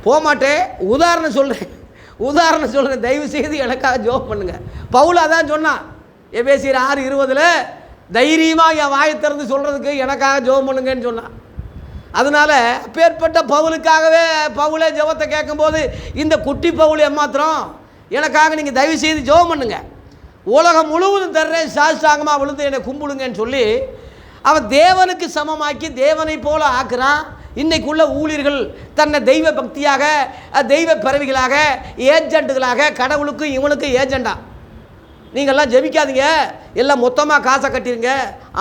போகமாட்டேன். உதாரணம் சொல்கிறேன். தயவு செய்து எனக்காக ஜெபம் பண்ணுங்க. பவுல் அதான் சொன்னான், எபேசியர் 6:20 தைரியமாக என் வாயை திறந்து சொல்கிறதுக்கு எனக்காக ஜெபம் பண்ணுங்கன்னு சொன்னான். அதனால் அப்பேற்பட்ட பவுலுக்காகவே பவுலே ஜெபத்தை கேட்கும்போது, இந்த குட்டி பவுல் ஏமாத்திரம் எனக்காக நீங்கள் தயவு செய்து ஜெபம் பண்ணுங்க, உலகம் முழுவதும் தர்றேன், சாஷ்டாங்கமாக விழுந்து என்னை கும்பிடுங்கன்னு சொல்லி அவன் தேவனுக்கு சமமாக்கி தேவனை போல ஆக்குறான். இன்றைக்குள்ள ஊழியர்கள் தன்னை தெய்வ பக்தியாக, தெய்வ பிறவிகளாக, ஏஜென்ட்டுகளாக, கடவுளுக்கும் இவனுக்கும் ஏஜெண்டா. நீங்கள்லாம் ஜெபிக்காதீங்க, எல்லாம் மொத்தமாக காசை கட்டிடுங்க,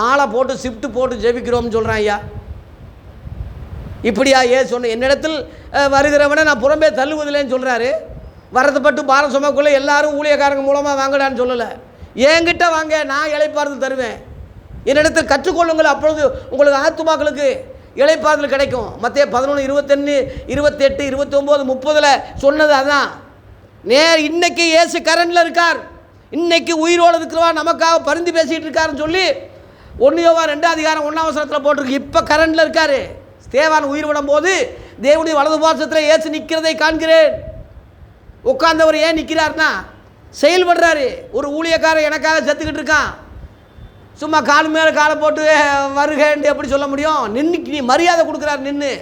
ஆளை போட்டு ஷிஃப்ட்டு போட்டு ஜெபிக்கிறோம்னு சொல்கிறான். ஐயா, இப்படியா சொன்ன என்னிடத்தில் வருகிறவனை நான் புறம்பே தள்ளுவதில்லைன்னு சொல்கிறாரு. வரதுப்பட்டு பாரம் சுமக்குள்ளே எல்லாரும் ஊழியக்காரங்க மூலமாக வாங்கடான்னு சொல்லலை. என்கிட்ட வாங்க, நான் இளைப்பாறுதல் தருவேன். என்னிடத்தில் கற்றுக்கொள்ளுங்கள், அப்பொழுது உங்களுக்கு ஆத்துமாக்களுக்கு இளைப்பாறுதல் கிடைக்கும். மத்தேயு 11:21, 28, 29, 30 சொன்னது அதான். இன்னைக்கு இயேசு கரண்டில் இருக்கார், இன்னைக்கு உயிரோடு இருக்கிறவா நமக்காக பரிந்து பேசிகிட்டு இருக்காருன்னு சொல்லி 1 யோவான் 2:1 போட்டிருக்கு. இப்போ கரண்டில் இருக்கார். ஸ்தேவான் உயிர் விடும் போது தேவனுடைய வலது பாசத்தில் இயேசு நிற்கிறதை காண்கிறேன். உட்கார்ந்தவர் ஏன் நிற்கிறார்னா செயல்படுறாரு. ஒரு ஊழியக்காரன் எனக்காக செத்துக்கிட்டு இருக்கான், சும்மா கால் மேலே காலை போட்டு வருகன்னு எப்படி சொல்ல முடியும்? நீ மரியாதை கொடுக்குறாரு. நின்று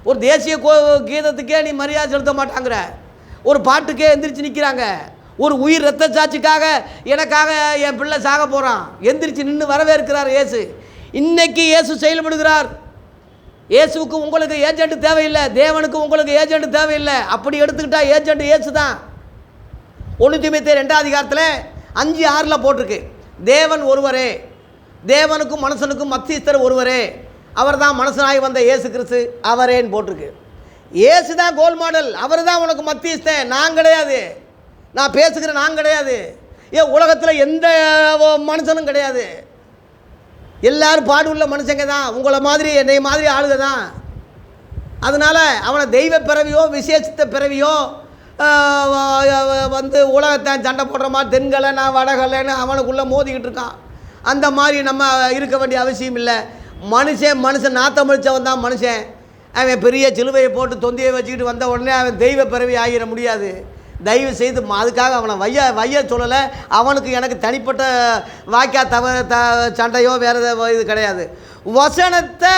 ஒரு தேசிய கீதத்துக்கே நீ மரியாதை செலுத்த மாட்டாங்கிற, ஒரு பாட்டுக்கே எந்திரிச்சு நிற்கிறாங்க. ஒரு உயிர் ரத்த சாட்சிக்காக எனக்காக என் பிள்ளை சாக போகிறான், எந்திரிச்சு நின்று வரவேற்கிறார் இயேசு. இன்னைக்கு இயேசு செயல்படுகிறார். இயேசுக்கு உங்களுக்கு ஏஜென்ட் தேவையில்லை, தேவனுக்கு உங்களுக்கு ஏஜென்ட் தேவையில்லை. அப்படி எடுத்துக்கிட்டா ஏஜென்ட் இயேசு தான். 1 தீமோத்தேயு 2 5:6 போட்டிருக்கு, தேவன் ஒருவரே, தேவனுக்கும் மனுஷனுக்கும் மத்தியஸ்தர் ஒருவரே, அவர் தான் மனுஷனாகி வந்த இயேசு கிறிஸ்து, அவரேன்னு போட்டிருக்கு. இயேசு தான் கோல் மாடல், அவர் தான் உனக்கு மத்தியஸ்தன், நான் கிடையாது. நான் பேசுகிறேன், நான் கிடையாது. உலகத்தில் எந்த மனுஷனும் கிடையாது. எல்லாரும் பாடு உள்ள மனுஷங்க தான், உங்களை மாதிரி என்னை மாதிரி ஆளுக தான். அதனால் அவனை தெய்வ பிறவியோ விசேஷித்த பிறவியோ வந்து உலகத்தை சண்டை போடுற மாதிரி தென்கலை நான் வடகலைன்னு அவனுக்குள்ளே மோதிக்கிட்டு இருக்கான். அந்த மாதிரி நம்ம இருக்க வேண்டிய அவசியம் இல்லை. மனுஷன் நாத்தமிழிச்சவன் தான் மனுஷன். அவன் பெரிய சிலுவையை போட்டு தொந்தியை வச்சுக்கிட்டு வந்த உடனே அவன் தெய்வ பிறவி ஆகிட முடியாது. தயவு செய்து அதுக்காக அவனை வைய சொல்லலை. அவனுக்கு எனக்கு தனிப்பட்ட வாக்கியா சண்டையோ வேறு இது கிடையாது. வசனத்தை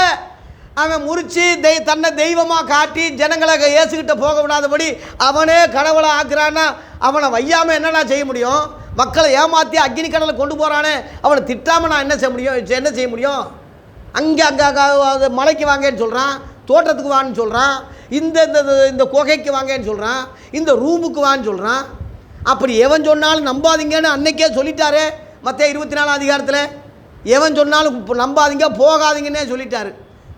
அவன் முறித்து தன்னை தெய்வமாக காட்டி ஜனங்களை இயேசுக்கிட்ட போக விடாதபடி அவனே கடவுளை ஆக்குறான்னா அவனை வையாமல் என்னென்ன செய்ய முடியும்? மக்களை ஏமாற்றி அக்னி கடலை கொண்டு போகிறானே, அவனை திட்டாமல் நான் என்ன செய்ய முடியும்? அங்கே மலைக்கு வாங்கன்னு சொல்கிறான், தோட்டத்துக்கு வான்னு சொல்கிறான், இந்த குகைக்கு வாங்கன்னு சொல்கிறான், இந்த ரூமுக்கு வான்னு சொல்கிறான். அப்படி எவன் சொன்னாலும் நம்பாதீங்கன்னு அன்னைக்கே சொல்லிட்டாரு. மத்தேயு 24 எவன் சொன்னாலும் நம்பாதீங்க, போகாதீங்கன்னே சொல்லிட்டாரு.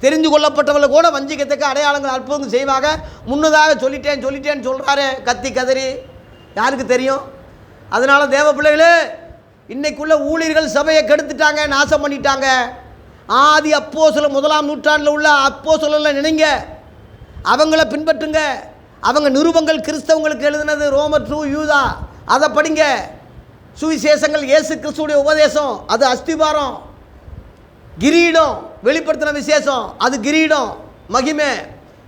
தெரிந்து கொள்ளப்பட்டவர்கள் கூட வஞ்சிக்கத்தக்க அடையாளங்கள் அற்புதங்கள் செய்வாங்க. முன்னதாக சொல்லிட்டேன்னு சொல்கிறாரு கத்தி கதறி. யாருக்கு தெரியும்? அதனால் தேவ பிள்ளைகளே, இன்னைக்குள்ள ஊழியர்கள் சபையை கெடுத்துட்டாங்க, நாசம் பண்ணிட்டாங்க. ஆதி அப்போஸ்தலர் 1ஆம் நூற்றாண்டில் உள்ள அப்போஸ்தலர்களை நினைங்க, அவங்கள பின்பற்றுங்க. அவங்க நிருபங்கள் கிறிஸ்தவங்களுக்கு எழுதினது, ரோமர் 2 யூதா, அதை படிங்க. சுவிசேஷங்கள் இயேசு கிறிஸ்துவுடைய உபதேசம், அது அஸ்திபாரம். கிரீடம் வெளிப்படுத்தின விசேஷம், அது கிரீடம் மகிமை.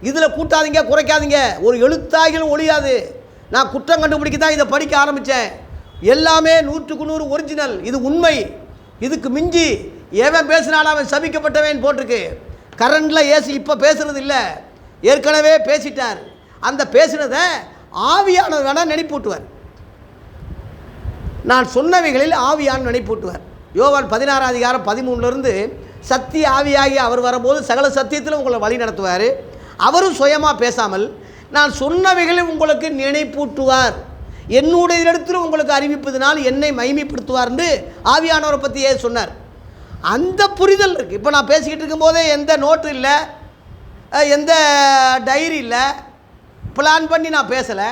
இதில் கூட்டாதீங்க, குறைக்காதீங்க. ஒரு எழுத்தாகிலும் ஒழியாது. நான் குற்றம் கண்டுபிடிக்க தான் இதை படிக்க ஆரம்பித்தேன். எல்லாமே 100க்கு 100 ஒரிஜினல். இது உண்மை. இதுக்கு மிஞ்சி எவன் பேசினாலும் அவன் சபிக்கப்பட்டவன் போட்டிருக்கு. கரண்டில் ஏசு இப்போ பேசுகிறது இல்லை, ஏற்கனவே பேசிட்டார். அந்த பேசினதை ஆவியானவர் வேணால் நினைப்பூட்டுவார். நான் சொன்னவைகளில் ஆவியான நினைப்பூட்டுவார். யோவான் 16ஆம் அதிகாரம் 13லிருந்து சத்திய ஆவியாகி அவர் வரும்போது சகல சத்தியத்தில் உங்களை வழி நடத்துவார். அவரும் சுயமாக பேசாமல் நான் சொன்னவைகளில் உங்களுக்கு நினைப்பூட்டுவார், என்னுடைய இடத்துல உங்களுக்கு அறிவிப்பதனால் என்னை மகிமைப்படுத்துவார் என்று ஆவியானவரை பற்றியே சொன்னார். அந்த புரிதல் இருக்குது. இப்போ நான் பேசிக்கிட்டு இருக்கும்போதே எந்த நோட்டு இல்லை, எந்த டைரி இல்லை, பிளான் பண்ணி நான் பேசலை.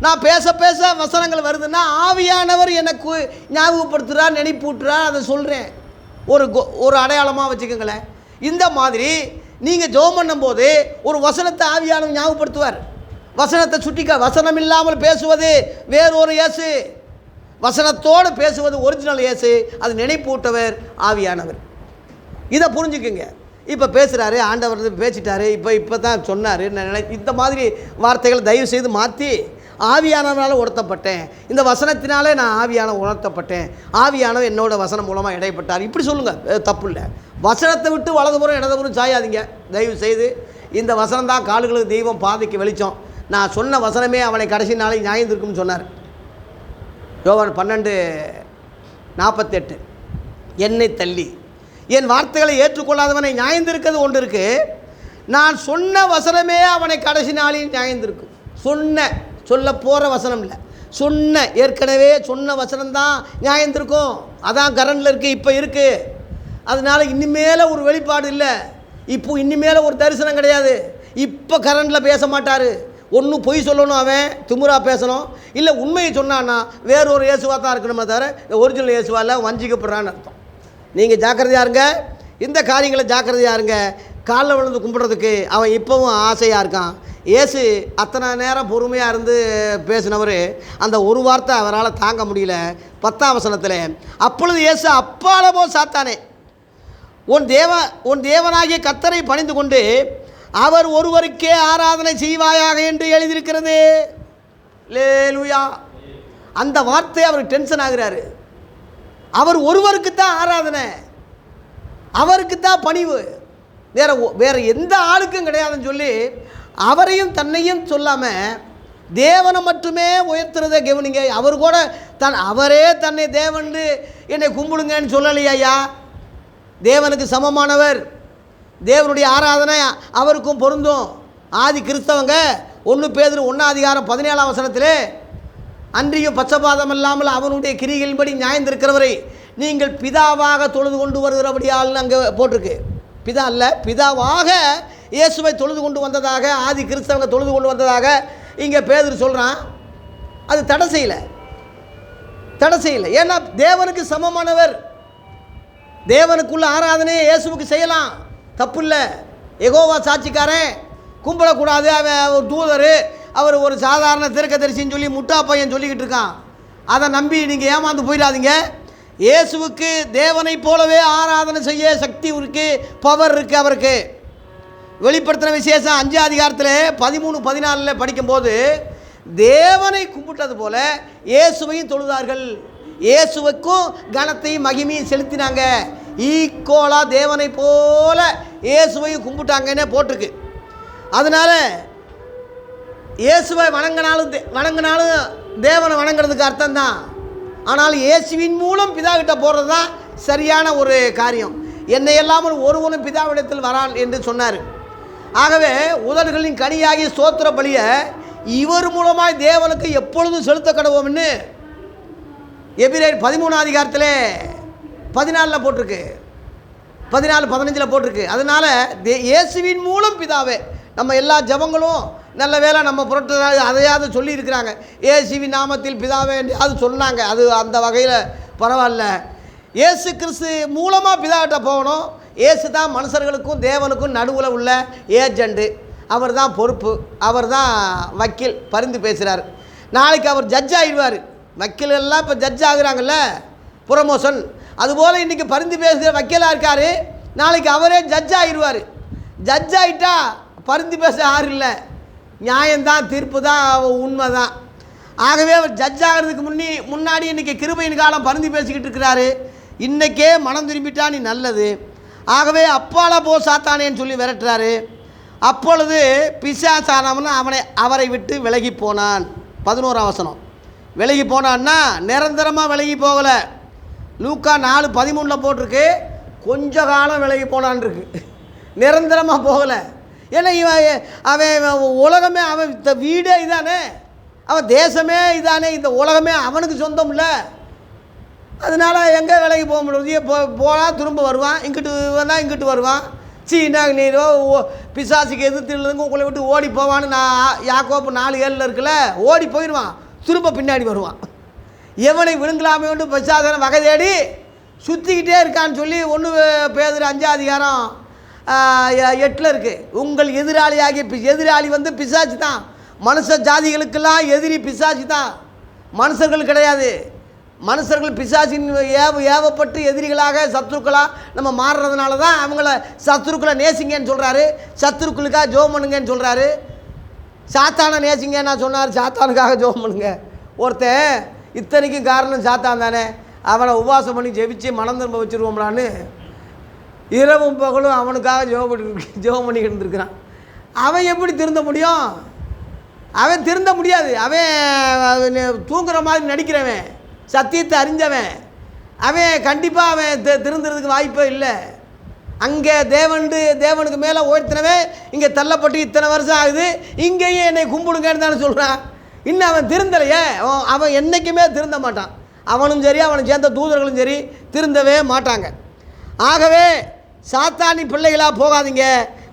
நான் பேச பேச வசனங்கள் வருதுன்னா ஆவியானவர் எனக்கு ஞாபகப்படுத்துகிறார், நினைப்பூட்டுறார், அதை சொல்கிறேன். ஒரு அடையாளமாக வச்சுக்கோங்களேன். இந்த மாதிரி நீங்கள் ஜெபம் பண்ணும்போது ஒரு வசனத்தை ஆவியானவர் ஞாபகப்படுத்துவார். வசனத்தை சுட்டிக்க, வசனம் இல்லாமல் பேசுவது வேறொரு இயேசு, வசனத்தோடு பேசுவது ஒரிஜினல் இயேசு. அது நினைப்பூட்டவர் ஆவியானவர். இதை புரிஞ்சுக்குங்க. இப்போ பேசுகிறாரு, ஆண்டவர் பேசிட்டாரு, இப்போ தான் சொன்னார். இந்த மாதிரி வார்த்தைகளை தயவு செய்து மாற்றி ஆவியானவனால் உணர்த்தப்பட்டேன், இந்த வசனத்தினாலே நான் ஆவியானவர் உணர்த்தப்பட்டேன், ஆவியானவர் என்னோட வசனம் மூலமாக இடைப்பட்டார், இப்படி சொல்லுங்கள், தப்பு இல்லை. வசனத்தை விட்டு வலதுபுறம் இடதுபுறம் சாயாதீங்க தயவு செய்து. இந்த வசனம் தான் கால்களுக்கு தெய்வம், பாதைக்கு வெளிச்சம். நான் சொன்ன வசனமே அவனை கடைசி நாளைக்கு நியாயந்திருக்கும்னு சொன்னார். யோவான் 12:48. என்னை தள்ளி என் வார்த்தைகளை ஏற்றுக்கொள்ளாதவனை நியாயந்திருக்கிறது ஒன்று இருக்குது, நான் சொன்ன வசனமே அவனை கடைசி நாளில் நியாயந்திருக்கும். சொல்ல போகிற வசனம் இல்லை, ஏற்கனவே சொன்ன வசனம்தான் நியாயந்திருக்கும். அதான் கரண்டில் இருக்குது, இப்போ இருக்குது. அதனால் இனிமேல் ஒரு வெளிப்பாடு இல்லை, இப்போ இனிமேல் ஒரு தரிசனம் கிடையாது. இப்போ கரண்டில் பேச மாட்டார். ஒன்று பொய் சொல்லணும், அவன் திமுறாக பேசணும், இல்லை உண்மையை சொன்னான்னா வேறொரு இயேசுவாக தான் இருக்கணுமே தவிர ஒரிஜினல் இயேசுவால் வஞ்சிக்கப்படுறான்னு அர்த்தம். நீங்கள் ஜாக்கிரதையாக இருங்க, இந்த காரியங்களை ஜாக்கிரதையாக இருங்க. காலில் விழுந்து கும்பிட்றதுக்கு அவன் இப்போவும் ஆசையாக இருக்கான். இயேசு அத்தனை நேரம் பொறுமையாக இருந்து பேசினவர் அந்த ஒரு வார்த்தை அவரால் தாங்க முடியல. 10ஆம் வசனத்தில், அப்பொழுது இயேசு அப்பால போ சாத்தானே, உன் தேவனாகிய கர்த்தரை பணிந்து கொண்டு அவர் ஒருவருக்கே ஆராதனை செய்வாயாக என்று எழுதியிருக்கிறது. லேலுயா. அந்த வார்த்தை அவர் டென்ஷன் ஆகிறாரு. அவர் ஒருவருக்கு தான் ஆராதனை, அவருக்கு தான் பணிவு, வேற எந்த ஆளுக்கும் கிடையாதுன்னு சொல்லி அவரையும் தன்னையும் சொல்லாமல் தேவனை மட்டுமே உயர்த்துறதை கவனிங்க. அவர் கூட அவரே தன்னை தேவன் என்னை கும்பிடுங்கன்னு சொல்லலையா? தேவனுக்கு சமமானவர். தேவனுடைய ஆராதனை அவருக்கும் பொருந்தும். ஆதி கிறிஸ்தவங்க 1 பேதுரு 1ஆம் அதிகாரம் 17ஆம் வசனத்திலே, அன்றியும் பச்சபாதம் இல்லாமல் அவனுடைய கிரிகளின்படி நியாயந்திருக்கிறவரை நீங்கள் பிதாவாக தொழுது கொண்டு வருகிறபடியால் அங்கே போட்டிருக்கு. பிதா அல்ல, பிதாவாக இயேசுவை தொழுது கொண்டு வந்ததாக ஆதி கிறிஸ்தவங்க தொழுது கொண்டு வந்ததாக இங்கே பேதுரு சொல்கிறான். அது தடை செய்யலை. ஏன்னா தேவனுக்கு சமமானவர். தேவனுக்குள்ள ஆராதனையை இயேசுவுக்கு செய்யலாம், தப்பு இல்லை. யெகோவா சாட்சிக்காரன் கும்பிடக்கூடாது, அவன் ஒரு தூதர், அவர் ஒரு சாதாரண தீர்க்கதரிசின்னு சொல்லி முட்டா பையன் சொல்லிக்கிட்டு இருக்கான். அதை நம்பி நீங்கள் ஏமாந்து போயிடாதீங்க. இயேசுவுக்கு தேவனை போலவே ஆராதனை செய்ய சக்தி இருக்குது, பவர் இருக்குது அவருக்கு. வெளிப்படுத்தின விசேஷம் 5ஆம் அதிகாரத்தில் 13-14 படிக்கும்போது தேவனை கும்பிட்டது போல இயேசுவையும் தொழுதார்கள், இயேசுவுக்கும் கனத்தையும் மகிமையும் செலுத்தினாங்க. ஈக்குவலாக தேவனை போல இயேசுவையும் கும்பிட்டாங்கன்னே போட்டிருக்கு. அதனால் இயேசுவை வணங்கினாலும் தேவனை வணங்குறதுக்கு அர்த்தம்தான். ஆனால் இயேசுவின் மூலம் பிதாவிட்ட போகிறது தான் சரியான ஒரு காரியம். என்னை இல்லாமல் ஒருவனும் பிதாவிடத்தில் வரான் என்று சொன்னார். ஆகவே உதடுகளின் கனியாகிய ஸ்தோத்திர பலியை இவர் மூலமாய் தேவனுக்கு எப்பொழுதும் செலுத்த கடவோம்னு எபிரேயர் 13ஆம் அதிகாரத்தில் 14 போட்டிருக்கு. 14:15 போட்டிருக்கு. அதனால் இயேசுவின் மூலம் பிதாவே நம்ம எல்லா ஜபங்களும் நல்ல வேளை நம்ம புரட்ட அதையாவது சொல்லியிருக்கிறாங்க. இயேசுவின் நாமத்தில் பிதாவே அது சொன்னாங்க. அது அந்த வகையில் பரவாயில்ல. இயேசு கிறிஸ்து மூலமாக பிதாவிட்ட போகணும். இயேசு தான் மனுஷர்களுக்கும் தேவனுக்கும் நடுவில் உள்ள ஏஜெண்டு. அவர் தான் பொறுப்பு, அவர் தான் வக்கீல், பரிந்து பேசுகிறார். நாளைக்கு அவர் ஜட்ஜ் ஆகிடுவார். வக்கீல் எல்லாம் இப்போ ஜட்ஜ் ஆகுறாங்கல்ல, ப்ரமோஷன். அதுபோல் இன்றைக்கி பரிந்து பேசுகிற வக்கீலாக இருக்கார். நாளைக்கு அவரே ஜட்ஜ் ஆகிடுவார். ஜட்ஜ் ஆகிட்டா பரிந்து பேச யாரும் இல்லை. நியாயம்தான், தீர்ப்பு தான், உண்மை தான். ஆகவே அவர் ஜட்ஜ் ஆகிறதுக்கு முன்னாடி இன்றைக்கி கிருபையின் காலம் பரிந்து பேசிக்கிட்டு இருக்கிறாரு. இன்றைக்கே மனம் திரும்பிட்டா நீ நல்லது. ஆகவே அப்பால போ சாத்தானேன்னு சொல்லி விரட்டுறாரு. அப்பொழுது பிசாசானவன் அவரை விட்டு விலகி போனான். 11ஆம் வசனம். விலகி போனான்னா நிரந்தரமாக விலகி போகலை. லூக்கா 4:13 போட்டிருக்கு. கொஞ்ச காலம் விலகி போனான் இருக்கு, நிரந்தரமாக போகலை. ஏன்னா அவன் உலகமே, அவன் வீடே இதானே, அவன் தேசமே இதானே, இந்த உலகமே அவனுக்கு சொந்தம் இல்லை. அதனால் எங்கே விலைக்கு போக முடியும்? போனால் திரும்ப வருவான், இங்கிட்டு வந்தால் இங்கிட்டு வருவான். சீனா நீரோ பிசாசுக்கு எதிர்த்துலேருந்து உங்களை விட்டு ஓடி போவான்னு நான் யாக்கோப்பு 4:7 இருக்குல்ல, ஓடி போயிடுவான், திரும்ப பின்னாடி வருவான். எவனை விழுங்கலாமே ஒன்று பிசாசனை வகை தேடி சுற்றிக்கிட்டே இருக்கான்னு சொல்லி 1 பேதுரு 5ஆம் அதிகாரம் 8 இருக்குது. உங்கள் எதிராளி வந்து பிசாசு தான். மனுஷ ஜாதிகளுக்கெல்லாம் எதிரி பிசாசு தான், மனுஷர்கள் கிடையாது. மனுஷர்கள் பிசாசின் ஏவப்பட்டு எதிரிகளாக சத்துருக்களாக நம்ம மாறுறதுனால தான் அவங்கள சத்துருக்களை நேசிங்கன்னு சொல்கிறாரு, சத்துருக்களுக்காக ஜோம் பண்ணுங்கன்னு சொல்கிறாரு. சாத்தானை நேசிங்கன்னா சொன்னார், சாத்தானுக்காக ஜோம் பண்ணுங்க. ஒருத்தன் இத்தனைக்கும் காரணம் சாத்தான் தானே, அவனை உபவாசம் பண்ணி ஜெபிச்சு மனம் திரும்ப வச்சுருவோம்லான்னு இரவும் பகலும் அவனுக்காக ஜெபம் பண்ணிக்கிட்டு இருந்துருக்கிறான். அவன் எப்படி திருந்த முடியும்? அவன் திருந்த முடியாது. அவன் தூங்குற மாதிரி நடிக்கிறவன், சத்தியத்தை அறிஞ்சவன், அவன் கண்டிப்பாக அவன் திருந்துறதுக்கு வாய்ப்பே இல்லை. அங்கே தேவனுக்கு மேலே உயர்த்தினவன் இங்கே தள்ளப்பட்டு இத்தனை வருஷம் ஆகுது, இங்கேயும் என்னை கும்பிடுங்கன்னு தானே சொல்கிறான். இன்னும் அவன் திருந்தலையே. அவன் என்றைக்குமே திருந்த மாட்டான். அவனும் சரி, அவனை சேர்ந்த தூதர்களும் சரி திருந்தவே மாட்டாங்க. ஆகவே சாத்தானி பிள்ளைகளாக போகாதீங்க,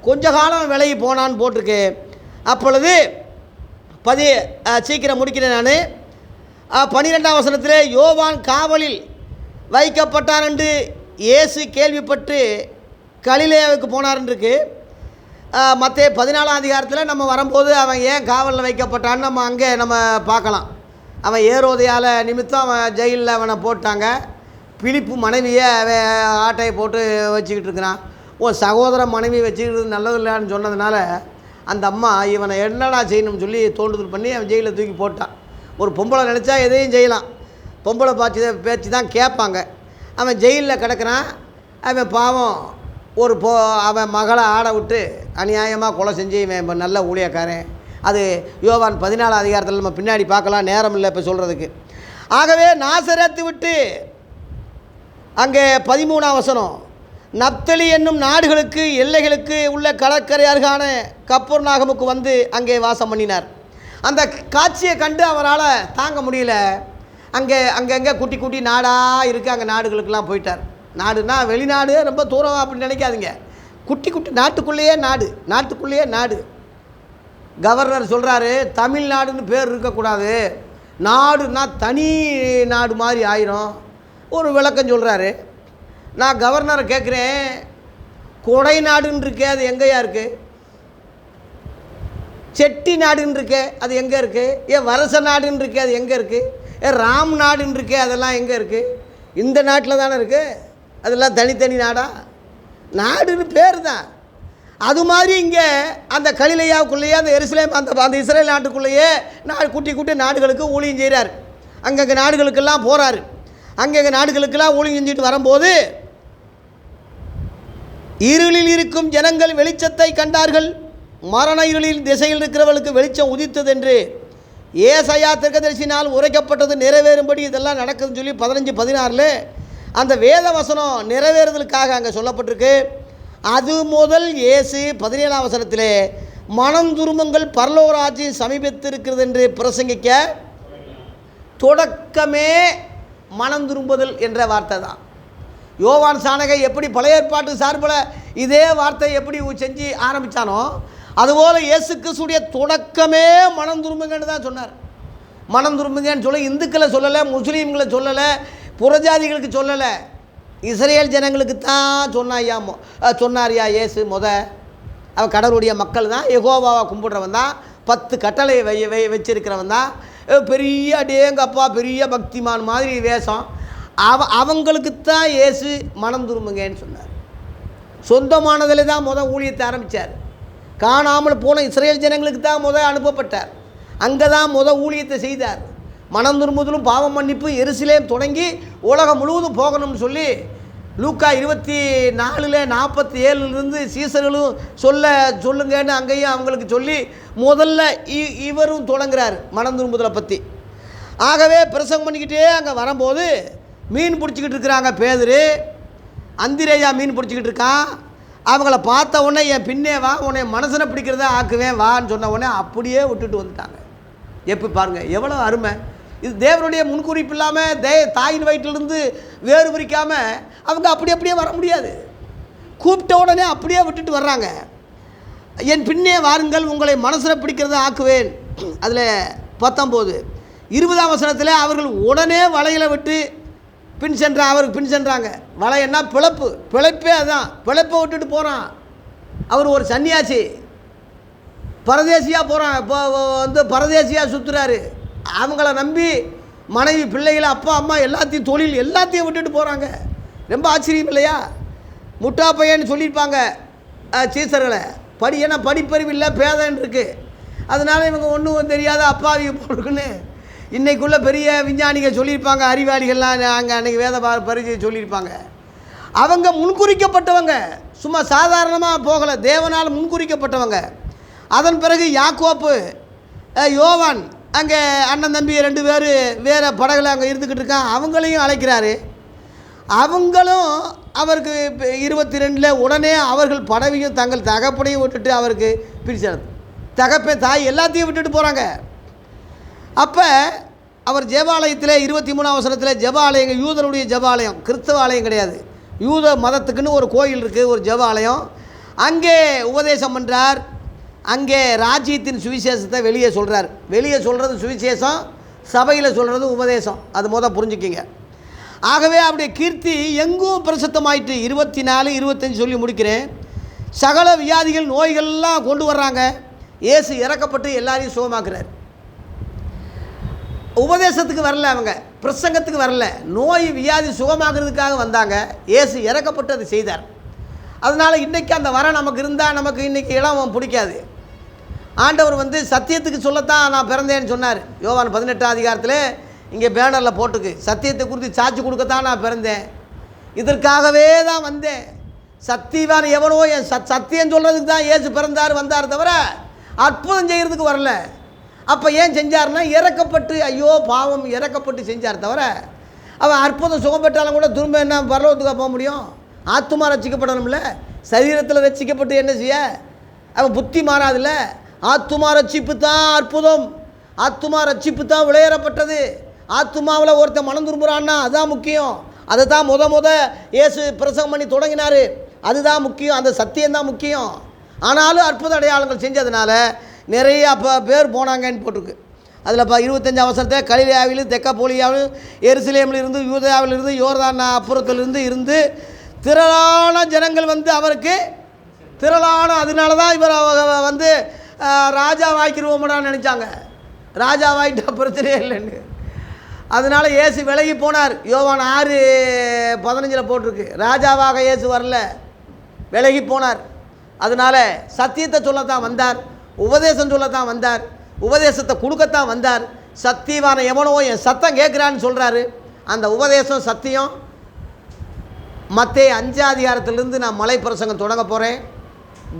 கொஞ்ச காலம் விலகி போனான்னு போட்டிருக்கு. அப்பொழுது சீக்கிரம் முடிக்கிறேன் நான். 12ஆம் வசனத்திலே யோவான் காவலில் வைக்கப்பட்டார் என்று இயேசு கேள்விப்பட்டு கலிலேயாவுக்கு போனார்ன்னு இருக்கு. மத்தேயு 14ஆம் அதிகாரத்தில் நம்ம வரும்போது அவன் ஏன் காவலில் வைக்கப்பட்டான்னு நம்ம அங்கே நம்ம பார்க்கலாம். அவன் ஏரோதையால் நிமித்தம் அவன் ஜெயிலில் அவனை போட்டாங்க. பிலிப்பு மனைவியை அவன் ஆட்டையை போட்டு வச்சுக்கிட்டு இருக்கிறான். உன் சகோதர மனைவி வச்சுக்கிறது நல்லதில்லைன்னு சொன்னதுனால அந்த அம்மா இவனை என்னடா செய்யணும்னு சொல்லி தோண்டுதல் பண்ணி அவன் ஜெயிலில் தூக்கி போட்டான். ஒரு பொம்பளை நினச்சா எதையும் செய்யலாம், பொம்பளை பேச்சு தான் கேட்பாங்க. அவன் ஜெயிலில் கிடக்கிறான். அவன் பாவம் அவன் மகளை ஆட விட்டு அநியாயமாக கொலை செஞ்சு இவன் நல்ல ஊழியக்காரன். அது யோவான் 14ஆம் அதிகாரத்தில் நம்ம பின்னாடி பார்க்கலாம், நேரம் இல்லை இப்போ சொல்கிறதுக்கு. ஆகவே நாசரேத்து விட்டு அங்கே 13ஆம் வசனம் நப்தலி என்னும் நாடுகளுக்கு எல்லைகளுக்கு உள்ள கடற்கரை அருகான கப்பர்நாகமுக்கு வந்து அங்கே வாசம் பண்ணினார். அந்த காட்சியை கண்டு அவரால் தாங்க முடியல. அங்கங்கே குட்டி குட்டி நாடாக இருக்குது, அங்கே நாடுகளுக்கெல்லாம் போயிட்டார். நாடுனா வெளிநாடு ரொம்ப தூரம் அப்படின்னு நினைக்காதீங்க, குட்டி குட்டி நாட்டுக்குள்ளேயே நாடு. கவர்னர் சொல்கிறாரு, தமிழ்நாடுன்னு பேர் இருக்கக்கூடாது, நாடுனா தனி நாடு மாதிரி ஆயிரும். ஒரு விளக்கம் சொல்கிறாரு. நான் கவர்னரை கேட்குறேன், கொடை நாடுன்னு இருக்கே அது எங்கேயா இருக்குது? செட்டி நாடுன்னு இருக்கே அது எங்கே இருக்குது? ஏன் வரச நாடுன்னு இருக்கே அது எங்கே இருக்குது? ஏன் ராம் நாடுன்னு இருக்கே அதெல்லாம் எங்கே இருக்குது? இந்த நாட்டில் தானே இருக்குது. அதெல்லாம் தனித்தனி நாடா? நாடுன்னு பேர் தான். அது மாதிரி இங்கே அந்த கலிலேயாவுக்குள்ளேயே அந்த எருசலேம் அந்த இஸ்ரேல் நாட்டுக்குள்ளேயே குட்டி நாடுகளுக்கு ஊழியம் செய்கிறார். அங்கங்கே நாடுகளுக்கெல்லாம் போகிறாரு. அங்கங்கே நாடுகளுக்கெல்லாம் ஊழியம் செஞ்சுட்டு வரும்போது இருளில் இருக்கும் ஜனங்கள் வெளிச்சத்தை கண்டார்கள், மரண இருளில் திசையில் இருக்கிறவர்களுக்கு வெளிச்சம் உதித்தது என்று ஏசாயா தீர்க்கதரிசியினால் உரைக்கப்பட்டது நிறைவேறும்படி இதெல்லாம் நடக்குதுன்னு சொல்லி 15-16 அந்த வேத வசனம் நிறைவேறுதலுக்காக அங்கே சொல்லப்பட்டிருக்கு. அது முதல் இயேசு 17ஆம் வசனத்திலே மனம் துரும்புங்கள் பரலோக ராஜ்யம் சமீபத்திருக்கிறது என்று பிரசங்கிக்க தொடக்கமே மனம் திரும்புதல் என்ற வார்த்தை தான். யோவான் சானகை எப்படி பழைய ஏற்பாட்டு சார்பில் இதே வார்த்தை எப்படி செஞ்சு ஆரம்பித்தானோ அதுபோல் இயேசு கிறிஸ்துடைய தொடக்கமே மனம் திரும்புங்கன்னு தான் சொன்னார். மனம் திரும்புங்கன்னு சொல்ல இந்துக்களை சொல்லலை, முஸ்லீம்களை சொல்லலை, புறஜாதிகளுக்கு சொல்லலை, இஸ்ரேல் ஜனங்களுக்கு தான் சொன்னார்யா இயேசு. அவன் கடவுளுடைய மக்கள் தான், யெகோவாவை கும்பிட்றவன் தான், 10 கட்டளை வச்சிருக்கிறவன் தான், பெரிய அடேங்கப்பா பெரிய பக்திமான் மாதிரி வேஷம். அவங்களுக்குத்தான் இயேசு மனம் திரும்புங்கன்னு சொன்னார். சொந்தமானதில் தான் ஊழியத்தை ஆரம்பித்தார். காணாமல் போன இஸ்ரேல் ஜனங்களுக்கு தான் அனுப்பப்பட்டார். அங்கே தான் ஊழியத்தை செய்தார். மனம் திரும்புதலும் பாவம் மன்னிப்பு எருசலேம் தொடங்கி உலகம் முழுவதும் போகணும்னு சொல்லி லூக்கா 24:47 சீசர்களும் சொல்லுங்கன்னு அங்கேயும் அவங்களுக்கு சொல்லி முதல்ல இவரும் தொடங்குறார் மனம் திரும்புதலை பற்றி. ஆகவே பிரசங்கம் பண்ணிக்கிட்டே அங்கே வரும்போது மீன் பிடிச்சிக்கிட்டு இருக்கிறாங்க. பேதுரு அந்திரேயா மீன் பிடிச்சிக்கிட்டு இருக்கான். அவங்கள பார்த்த உடனே என் பின்னே வா, உன்னை மனசனை பிடிக்கிறத ஆக்குவேன் வான்னு சொன்ன உடனே அப்படியே விட்டுட்டு வந்துட்டாங்க. எப்படி பாருங்கள் எவ்வளோ அருமை! இது தேவனுடைய முன்குறிப்பு இல்லாமல் தாயின் வயிற்றிலிருந்து வேறு பிரிக்காமல் அவங்க அப்படியே வர முடியாது. கூப்பிட்ட உடனே அப்படியே விட்டுட்டு வர்றாங்க. என் பின்னே வாருங்கள், உங்களை மனசில் பிடிக்கிறத ஆக்குவேன். அதில் 19 20ஆம் வசனத்தில் அவர்கள் உடனே வலையில் விட்டு அவருக்கு பின் சென்றாங்க. வலைன்னா பிழைப்பே அதுதான். பிழைப்பை விட்டுட்டு போகிறான். அவர் ஒரு சன்னியாசி, பரதேசியாக போகிறான். இப்போ பரதேசியாக சுற்றுறாரு. அவங்கள நம்பி மனைவி பிள்ளைகளை அப்பா அம்மா எல்லாத்தையும் தொழில் எல்லாத்தையும் விட்டுட்டு போகிறாங்க. ரொம்ப ஆச்சரியம் இல்லையா? முட்டா பையன்னு சொல்லியிருப்பாங்க சீசர்களை. ஏன்னா படிப்பறிவு இல்லை, பேதன் இருக்குது. அதனால் இவங்க ஒன்றும் தெரியாத அப்பாவி போடுக்குன்னு இன்றைக்குள்ளே பெரிய விஞ்ஞானிகள் சொல்லியிருப்பாங்க, அறிவாளிகள்லாம் அன்றைக்கி வேத பரிச்சை சொல்லியிருப்பாங்க. அவங்க முன்குறிக்கப்பட்டவங்க, சும்மா சாதாரணமாக போகலை, தேவனால் முன்குறிக்கப்பட்டவங்க. அதன் பிறகு யாக்கோப்பு யோவான் அங்கே அண்ணன் தம்பி 2 பேர் வேறு படகுல அங்கே இருந்துக்கிட்டு இருக்கான். அவங்களையும் அழைக்கிறாரு. அவங்களும் அவருக்கு 22 உடனே அவர்கள் படவையும் தங்கள் தகப்பனையும் விட்டுட்டு அவருக்கு பிரிச்சார். தாய் எல்லாத்தையும் விட்டுட்டு போகிறாங்க. அப்போ அவர் ஜெபாலயத்தில் 23ஆம் வசனத்தில் ஜெபாலயங்கள், யூதருடைய ஜெபாலயம், கிறிஸ்தவ ஆலயம் கிடையாது, யூத மதத்துக்குன்னு ஒரு கோயில் இருக்குது, ஒரு ஜெபாலயம். அங்கே உபதேசம் பண்ணுறார். அங்கே ராஜ்யத்தின் சுவிசேஷத்தை வெளியே சொல்கிறார். வெளியே சொல்கிறது சுவிசேஷம், சபையில் சொல்கிறது உபதேசம். அது புரிஞ்சுக்கிங்க. ஆகவே அவருடைய கீர்த்தி எங்கும் பிரசித்தமாயிட்டு. 24, 25 சொல்லி முடிக்கிறேன். சகல வியாதிகள் நோய்கள்லாம் கொண்டு வர்றாங்க. இயேசு இறக்கப்பட்டு எல்லாரையும் சுகமாக்குறார். உபதேசத்துக்கு வரல, அவங்க பிரசங்கத்துக்கு வரல, நோய் வியாதி சுகமாக்குறதுக்காக வந்தாங்க. இயேசு இறக்கப்பட்டு அதை செய்தார். அதனால் இன்றைக்கி அந்த வரம் நமக்கு இருந்தால் நமக்கு இன்றைக்கி இடம் பிடிக்காது. ஆண்டவர் சத்தியத்துக்கு சொல்லத்தான் நான் பிறந்தேன்னு சொன்னார். யோவான் 18ஆம் அதிகாரத்தில் இங்கே பேனரில் போட்டுக்கு, சத்தியத்தை குறித்து சாட்சி கொடுக்கத்தான் நான் பிறந்தேன், இதற்காகவே தான் வந்தேன். சத்தியவான் எவனோ என் சத்தியம் சொல்கிறதுக்கு தான் இயேசு வந்தார் தவிர அற்புதம் செய்கிறதுக்கு வரல. அப்போ ஏன் செஞ்சார்னா இறக்கப்பட்டு, ஐயோ பாவம், இறக்கப்பட்டு செஞ்சார் தவிர அவன் அற்புதம் சுகம் பெற்றாலும் கூட திரும்ப என்ன பரலோகத்துக்கு போக முடியும்? ஆத்துமா ரட்சிக்கப்படணும்ல. சரீரத்தில் ரட்சிக்கப்பட்டு என்ன செய்ய? அவன் புத்தி மாறாதுல்ல. ஆத்துமா ரட்சிப்பு தான் அற்புதம், ஆத்துமா ரட்சிப்பு தான் விளையாடப்பட்டது. ஆத்துமாவில் ஒருத்தன் மனம் திரும்புகிறான்னா அதுதான் முக்கியம். அதை தான் இயேசு பிரசங்கம் பண்ணி தொடங்கினார். அதுதான் முக்கியம், அந்த சத்தியம்தான் முக்கியம். ஆனாலும் அற்புத அடையாளங்கள் செஞ்சதுனால நிறைய பேர் போனாங்கன்னு போட்டிருக்கு. அதில் 25ஆம் வசனத்தை கலிலேயாவிலும் தெக்கப்போலியாவிலும் எருசலேமிலிருந்து யூதேயாவிலிருந்து யோர்தான் அப்புறத்திலிருந்து இருந்து திரளான ஜனங்கள் அவருக்கு திரளான, அதனால தான் இவர் ராஜா வாய்க்கிருவோம்டான்னு நினச்சாங்க. ராஜா வாய்ட்டா பிரச்சனையே இல்லைன்னு. அதனால் இயேசு விலகி போனார். யோவான் 6:15 போட்டிருக்கு. ராஜாவாக இயேசு வரல, விலகி போனார். அதனால் சத்தியத்தை சொல்லத்தான் வந்தார், உபதேசம் சொல்லத்தான் வந்தார், உபதேசத்தை கொடுக்கத்தான் வந்தார். சத்தியவான எவனோ என் சத்தம் கேட்குறான்னு சொல்கிறாரு. அந்த உபதேசம் சத்தியம். மத்தேயு 5ஆம் அதிகாரத்திலிருந்து நான் மலை பிரசங்கம் தொடங்க போகிறேன்.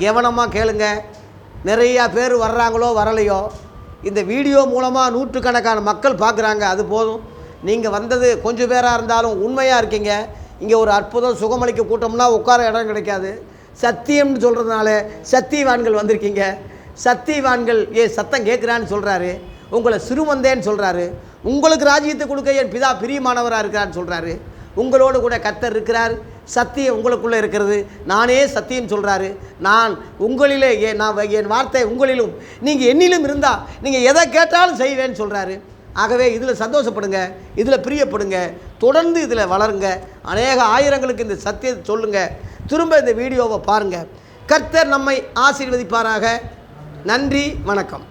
கவனமாக கேளுங்க. நிறையா பேர் வர்றாங்களோ வரலையோ, இந்த வீடியோ மூலமாக நூற்றுக்கணக்கான மக்கள் பார்க்குறாங்க, அது போதும். நீங்கள் வந்தது கொஞ்சம் பேராக இருந்தாலும் உண்மையாக இருக்கீங்க. இங்கே ஒரு அற்புதம் சுகமளிக்க கூட்டம்னா உட்கார இடம் கிடைக்காது. சத்தியம்னு சொல்கிறதுனால சத்தியவான்கள் வந்திருக்கீங்க. சத்தியவான்கள் சத்தம் கேட்குறான்னு சொல்கிறாரு, உங்களை சிறுமந்தேன்னு சொல்கிறாரு, உங்களுக்கு ராஜ்யத்தை கொடுக்க என் பிதா பிரியமானவராக இருக்கிறான்னு சொல்கிறாரு, உங்களோடு கூட கர்த்தர் இருக்கிறார். சத்தியம் உங்களுக்குள்ளே இருக்கிறது. நானே சத்தியம் சொல்கிறாரு. நான் உங்களிலே என் வார்த்தை உங்களிலும் நீங்கள் என்னிலும் இருந்தால் நீங்கள் எதை கேட்டாலும் செய்வேன்னு சொல்கிறாரு. ஆகவே இதில் சந்தோஷப்படுங்க, இதில் பிரியப்படுங்க, தொடர்ந்து இதில் வளருங்க. அநேக ஆயிரங்களுக்கு இந்த சத்தியத்தை சொல்லுங்கள். திரும்ப இந்த வீடியோவை பாருங்கள். கர்த்தர் நம்மை ஆசீர்வதிப்பாராக. நன்றி, வணக்கம்.